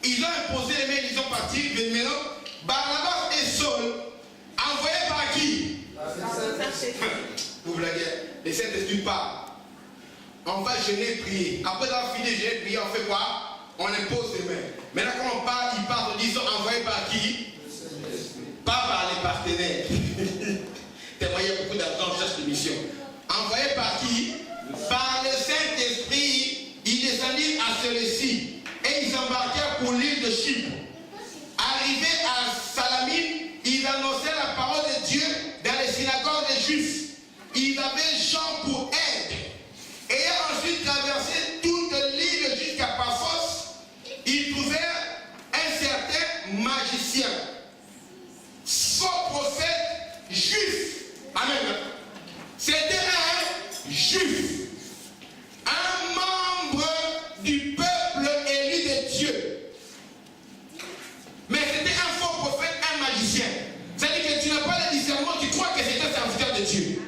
Ils ont imposé les mains, ils ont parti. Maintenant, Barnabas et Saul, envoyés par qui? Vous blaguez. Les Saint-Esprit parlent. On va jeûner et prier. Après avoir fini de jeûner et prier, on fait quoi? On impose les mains. Maintenant, quand on parle, ils parlent, ils sont envoyés par qui? Pas par les partenaires. Tellement il y a beaucoup d'argent, on cherche des missions. Envoyés par qui? Par le Saint-Esprit, ils descendirent à celui-ci et ils embarquèrent pour l'île de Chypre. Arrivés à Salamine, ils annonçaient la parole de Dieu dans les synagogues des Juifs. Ils avaient Jean pour aide. Ayant ensuite traversé toute l'île jusqu'à Paphos, ils trouvèrent un certain magicien, faux prophète juif. Amen. C'était un juif, un membre du peuple élu de Dieu. Mais c'était un faux prophète, un magicien. C'est-à-dire que tu n'as pas le discernement, tu crois que c'est un serviteur de Dieu.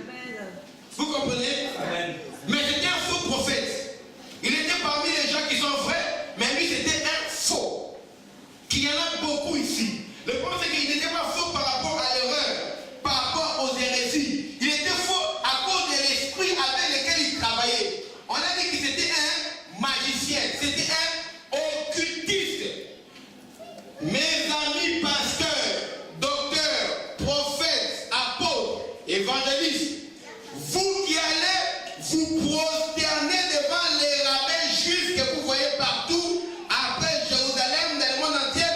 Vous comprenez? Amen. Mais c'était un faux prophète. Il était parmi les gens qui sont vrais, mais lui c'était un faux. Qu'il y en a beaucoup ici. Le problème c'est qu'il n'était pas faux par rapport à l'erreur, par rapport aux hérésies. Il était faux à cause de l'esprit avec lequel il travaillait. On a dit que c'était un magicien, c'était un occultiste. Mes amis pasteurs, docteurs, prophètes, apôtres, évangélistes, vous qui allez vous prosterner devant les rabbins juifs que vous voyez partout, après Jérusalem, dans le monde entier,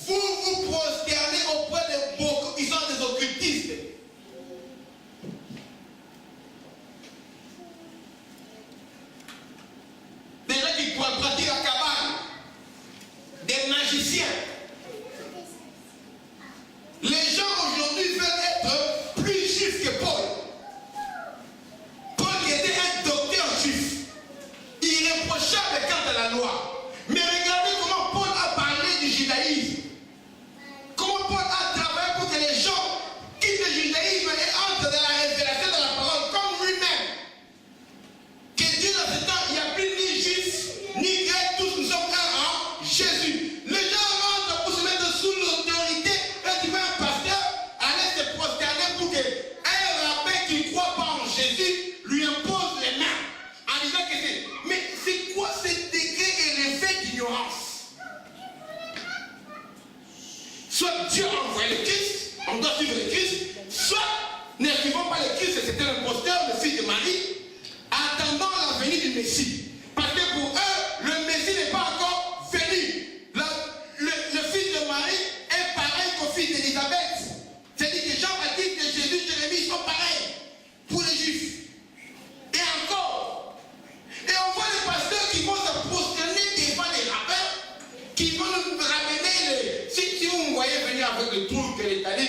vous vous prosternez auprès de beaucoup qui sont des occultistes. Des gens qui pratiquent la cabale, des magiciens. Les gens aujourd'hui veulent être plus juifs que Paul. Paul qui était un docteur juif, irréprochable quant à la loi. Mais regardez comment Paul a parlé du judaïsme. Comment Paul a travaillé pour que les gens quittent le judaïsme et entrent dans la révélation de la parole comme lui-même. Que Dieu dans ce temps, il n'y a plus ni juifs, ni grecs, tous nous sommes un en Jésus. Les gens rentrent pour se mettre sous l'autorité et tu vois un pasteur aller se prosterner pour que un rabbin qui ne croit pas en Jésus lui impose les mains en disant que c'est. Mais c'est quoi ce degré élevé d'ignorance? Soit Dieu a envoyé le Christ, on doit suivre le Christ, soit ne suivons pas le Christ, c'était l'imposteur, le fils de Marie, attendant la venue du Messie. Parce que pour eux, le Messie n'est pas encore venu. Le fils de Marie est pareil qu'au fils d'Élisabeth. C'est-à-dire que Jean-Baptiste et Jésus, Jérémie sont pareils pour les Juifs. Et encore. Et on voit les pasteurs qui vont se prosterner devant les rabbins, qui vont nous ramener les. Si vous me voyez venir avec le truc que les talibs,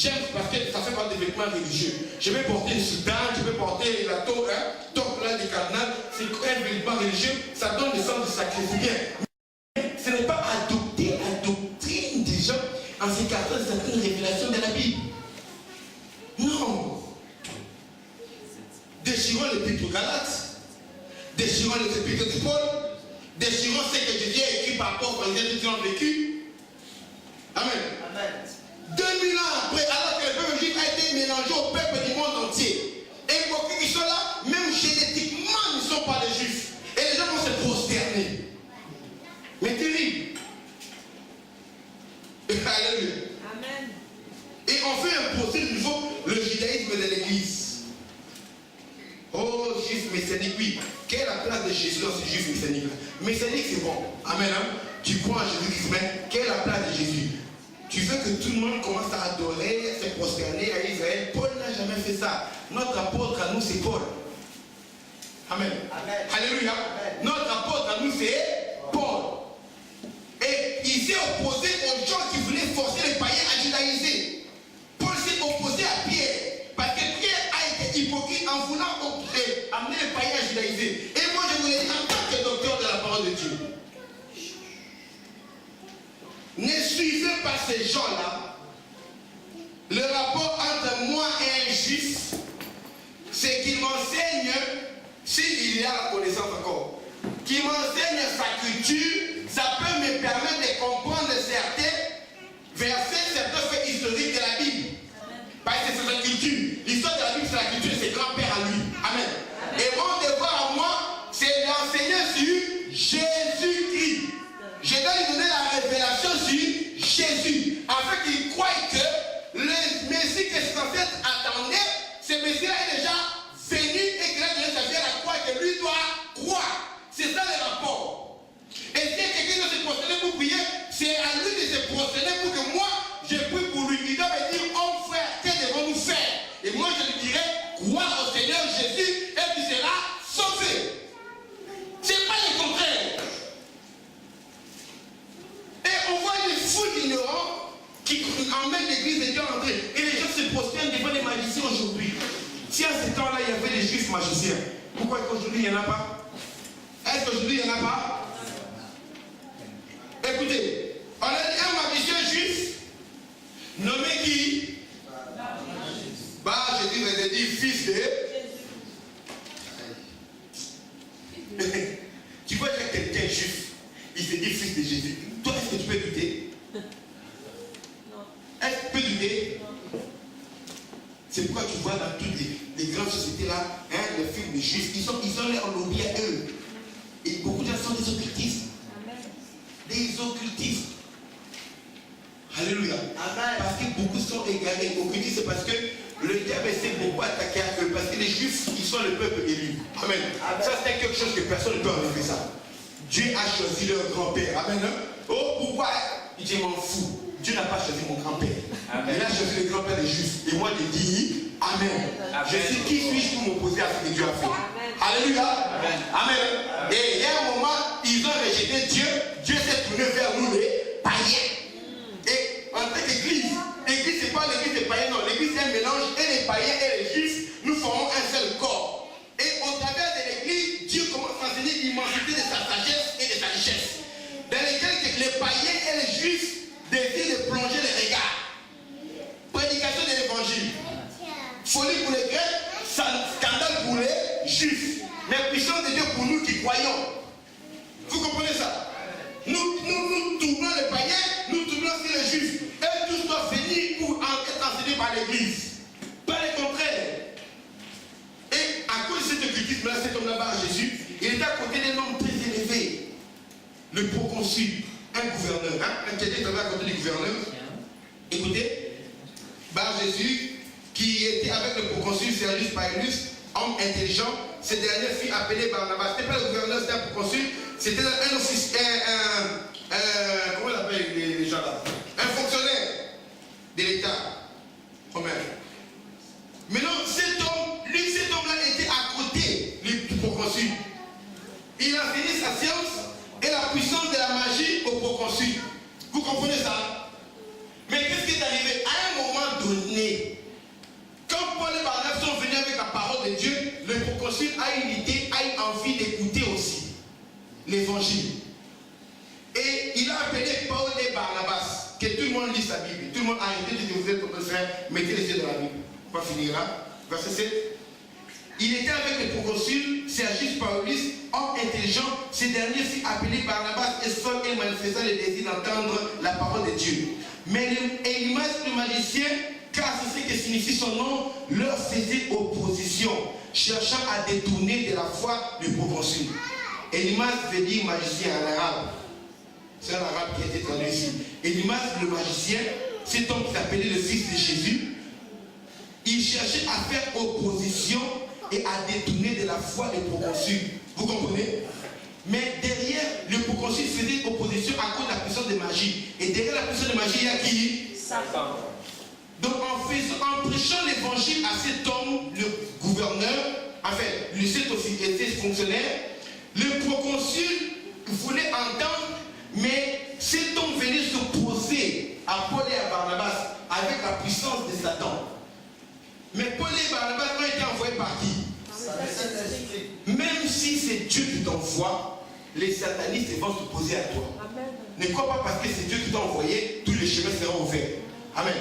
j'aime parce que ça fait pas des vêtements religieux. Je vais porter une soutane, je vais porter la toque là du cardinal. C'est un vêtement religieux, ça donne le sens de sacrifier. Mais ce n'est pas adopter la doctrine des gens en s'écartant de certaines révélations de la Bible. Non. Déchirons l'épître aux Galates, déchirons les épîtres de Paul, déchirons ce que Jésus a écrit par rapport aux gens qui l'ont vécu. Amen. Amen. 2000 ans après, alors que le peuple juif a été mélangé au peuple du monde entier. Et beaucoup qui sont là, même génétiquement, ils ne sont pas des juifs. Et les gens vont se prosterner. Mais terrible. Alléluia. Amen. Et on fait un procès du niveau le judaïsme de l'église. Oh, juif messianique, oui. Quelle est la place de Jésus dans ce juif messianique? Messianique, c'est bon. Amen. Hein? Tu crois en Jésus-Christ, mais quelle est la place de Jésus? Tu veux que tout le monde commence à adorer, à se prosterner à Israël? Paul n'a jamais fait ça. Notre apôtre à nous, c'est Paul. Amen. Amen. Alléluia. Amen. Notre apôtre à nous, c'est Paul. Et il s'est opposé aux gens qui voulaient forcer les païens à judaïser. Paul s'est opposé à Pierre. Parce que Pierre a été hypocrite en voulant amener les païens à judaïser. Et moi, je vous l'ai dit en tant que docteur de la parole de Dieu. Ne suivez pas ces gens-là. Le rapport entre moi et un juif, c'est qu'il m'enseigne, s'il y a la connaissance encore, qu'il m'enseigne sa culture, ça peut me permettre de comprendre certains versets, certains faits historiques de la Bible. Parce que c'est sa culture. L'histoire de la Bible, c'est la culture de ses grands-pères à lui. Amen. Et mon devoir à moi, c'est d'enseigner sur Jésus-Christ. Je dois lui donner la révélation sur Jésus, afin qu'il croie que le Messie que ses ancêtres attendaient, ce Messie-là est déjà venu et qu'il a donné sa vie à la croix, que lui doit croire. C'est ça le rapport. Et si quelqu'un doit se prosterner pour prier, c'est à lui de se prosterner pour que moi, je prie pour lui. Il doit me dire, oh frère, que devons-nous faire? Et moi, je lui dirai, crois au Seigneur Jésus et tu seras sauvé. C'est pas le contraire. Et on voit des fous ignorants qui emmènent l'église de Dieu en entrée. Et les gens se prosternent devant les magiciens aujourd'hui. Si à ce temps-là, il y avait des juifs magiciens, pourquoi aujourd'hui il n'y en a pas? Est-ce qu'aujourd'hui il n'y en a pas? Écoutez, on a un magicien juif nommé qui? Bah, je dis fils de. Tu vois qu'il y a quelqu'un juif, il se dit fils de Jésus. Toi, est-ce que tu peux douter? Non. Est-ce que tu peux douter? C'est pourquoi tu vois dans toutes les grandes sociétés là, hein, les films de juifs, ils ont leur lobby à eux. Et beaucoup de gens sont des occultistes. Amen. Des occultistes. Alléluia. Amen. Parce que beaucoup sont égarés. Occultistes, c'est parce que le diable essaie beaucoup d'attaquer à eux. Parce que les juifs, ils sont le peuple élu. Amen. Amen. Ça, c'est quelque chose que personne ne peut enlever ça. Dieu a choisi leur grand-père. Amen. Oh, pourquoi? Il dit, je m'en fous. Dieu n'a pas choisi mon grand-père. Il a choisi le grand-père des juifs. Et moi, je dis, Amen. Amen. Je sais qui suis-je pour m'opposer à ce que Dieu a fait. Amen. Alléluia. Amen. Amen. Et il y a un moment, ils ont rejeté Dieu. Dieu s'est tourné vers nous, les païens. Et en tant qu'église, l'église, c'est pas l'église des païens, non. L'église, c'est un mélange. Et les païens et les juifs, nous formons un seul corps. Et au travers de l'église, Dieu commence à enseigner l'immensité de sa sagesse et de sa richesse. Dans lesquels les païens et les juifs décident de plonger les regards. Prédication de l'évangile. Folie pour les Grecs, scandale pour les Juifs. Mais puissance de Dieu pour nous qui croyons. Vous comprenez ça? Nous tournons les païens, nous tournons sur les Juifs. Et tous doivent venir pour être enseignés par l'Église. Pas le contraire. Et à cause de cet occultisme-là, cet homme là-bas, Jésus, il était à côté d'un homme très élevé. Le proconsul, un gouverneur. Un qui était à côté du gouverneur. Écoutez, Bar Jésus, qui était avec le proconsul Sergius Paulus, homme intelligent, ce dernier fut appelé Barnabas. Ce n'était pas le gouverneur, c'était un proconsul, c'était un officier, comment on appelle les gens là? Un fonctionnaire de l'État romain. Maintenant, cet homme-là était à côté du proconsul. Il a enseigné sa science et la puissance de la magie au proconsul. Vous comprenez ça? Mais qu'est-ce qui est arrivé? À un moment donné, verset de la Bible. On va finir là. Verset 7. Il était avec les proconsuls, Sergius Paulus, homme intelligent. Ces derniers furent appelés Barnabas et Saul et manifestant le désir d'entendre la parole de Dieu. Mais Élymas, le magicien, car c'est ce que signifie son nom, leur faisait opposition, cherchant à détourner de la foi du proconsul. Élymas veut dire magicien en arabe. C'est un arabe qui a été traduit ici. Élymas, le magicien, cet homme qui s'appelait le fils de Jésus, il cherchait à faire opposition et à détourner de la foi des proconsuls. Vous comprenez? Mais derrière, le proconsul faisait opposition à cause de la puissance de magie. Et derrière la puissance de magie, il y a qui? Satan. Donc en prêchant l'évangile à cet homme, le gouverneur, enfin, cet officier, cet fonctionnaire, le proconsul voulait entendre, mais cet homme venait s'opposer à Paul et à Barnabas avec la puissance de Satan. Mais Paul et Barnabas ont été envoyés par qui? Même si c'est Dieu qui t'envoie, les satanistes vont s'opposer à toi. Amen. Ne crois pas parce que c'est Dieu qui t'a envoyé, tous les chemins seront ouverts. Amen.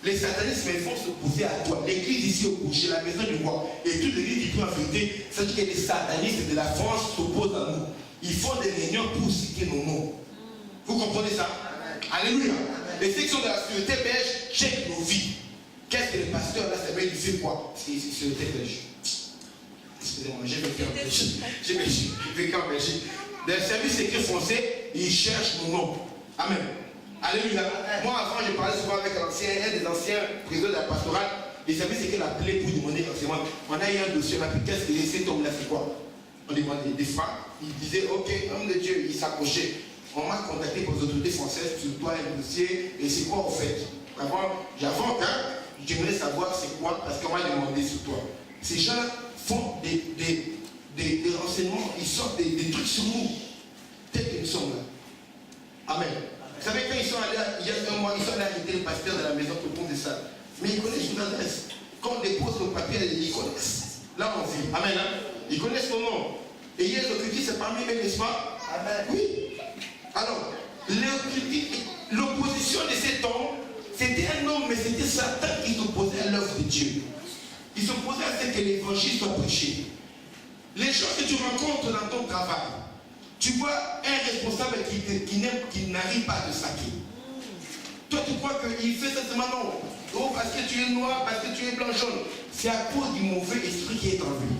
Les satanistes vont s'opposer à toi. L'église ici au Boucher, la maison du roi, et toute l'église qui peut en vérité, c'est-à-dire que les satanistes de la France s'opposent à nous. Ils font des réunions pour citer nos noms. Vous comprenez ça? Alléluia. Les sections de la sécurité belge checkent nos vies. Qu'est-ce que le pasteur là, ça veut dire, il fait quoi? C'est sécurité belge. Excusez-moi, j'ai vécu en Belgique. J'ai vécu en Belgique. Les services secrets français, ils cherchent mon nom. Amen. Alléluia. Moi, avant, je parlais souvent avec un des anciens présidents de la pastorale. Les services secrets l'appelaient pour demander renseignement. On a eu un dossier, on a pu qu'est-ce que cet homme-là fait quoi? On demandait des femmes. Il disait, ok, homme de Dieu, il s'approchait. On m'a contacté pour les autorités françaises, sur toi un dossier, et c'est quoi en fait? J'avance, hein? J'aimerais savoir c'est quoi, parce qu'on m'a demandé sur toi. Ces gens font des renseignements, ils sortent des trucs sur nous, tels que nous sommes là. Amen. Vous savez, quand ils sont allés, il y a un mois, ils sont allés arrêter le pasteur de la maison pour le pont de ça. Mais ils connaissent une adresse. Quand on dépose le papier, ils connaissent. Là, on vit. Amen. Hein? Ils connaissent mon nom. Et hier, l'occultisme, c'est parmi eux, n'est-ce pas? Amen. Oui. Alors, l'opposition de cet homme, c'était un homme, mais c'était Satan qui s'opposait à l'œuvre de Dieu. Il s'opposait à ce que l'évangile soit prêché. Les gens que tu rencontres dans ton travail, tu vois un responsable qui n'arrive pas à te saquer. Toi, tu crois qu'il fait ça seulement non. Oh, parce que tu es noir, parce que tu es blanc, jaune. C'est à cause du mauvais esprit qui est en lui.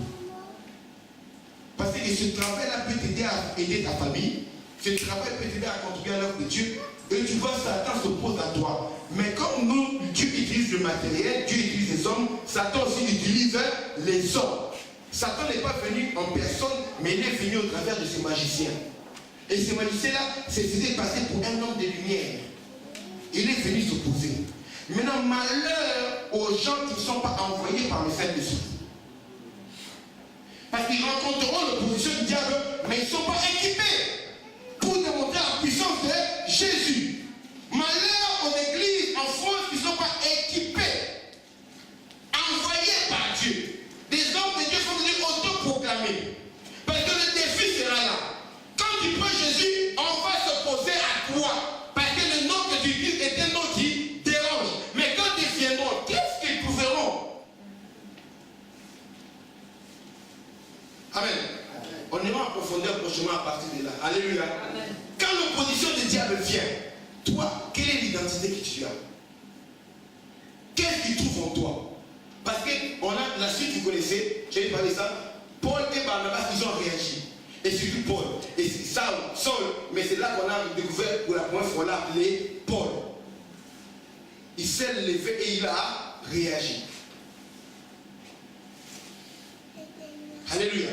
Parce que ce travail-là peut t'aider à aider ta famille. Ce travail peut t'aider à contribuer à l'œuvre de Dieu. Et tu vois, Satan s'oppose à toi. Mais comme nous, Dieu utilise le matériel, Dieu utilise les hommes, Satan aussi utilise les hommes. Satan n'est pas venu en personne, mais il est venu au travers de ces magiciens. Et ces magiciens-là se faisaient passer pour un homme de lumière. Il est venu s'opposer. Maintenant, malheur aux gens qui ne sont pas envoyés par le Saint-Esprit. Parce qu'ils rencontreront l'opposition du diable, mais ils ne sont pas équipés pour démontrer la puissance de Jésus. Malheur aux églises en France qui ne sont pas équipées, envoyées par Dieu. Des hommes de Dieu sont venus autoproclamer. Parce que le défi sera là. Quand tu prends Jésus, on va s'opposer à toi. Parce que le nom que tu utilises est un nom qui dérange. Mais quand ils viendront, qu'est-ce qu'ils trouveront? Amen. On ira en profondeur prochainement à partir de là. Alléluia. Amen. Quand l'opposition du diable vient, toi, quelle est l'identité que tu as? Qu'est-ce qu'il trouve en toi? Parce que on a la suite, vous connaissez, j'ai parlé de ça. Paul et Barnabas, ils ont réagi. Et surtout Paul. Et Saul, mais c'est là qu'on a découvert pour la première fois, on l'a appelé Paul. Il s'est levé et il a réagi. Alléluia.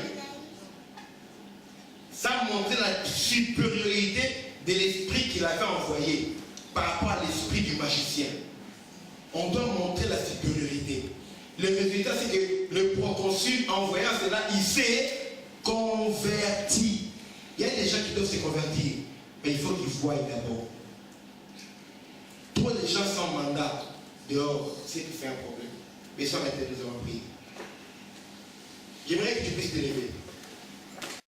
Ça montrait la supériorité de l'esprit qu'il avait envoyé par rapport à l'esprit du magicien. On doit montrer la supériorité. Le résultat, c'est que le proconsul, en voyant cela, il s'est converti. Il y a des gens qui doivent se convertir, mais il faut qu'ils voient d'abord. Trop de gens sans mandat dehors, c'est qui fait un problème. Mais ça, on a été nous avons pris. J'aimerais que tu puisses te lever.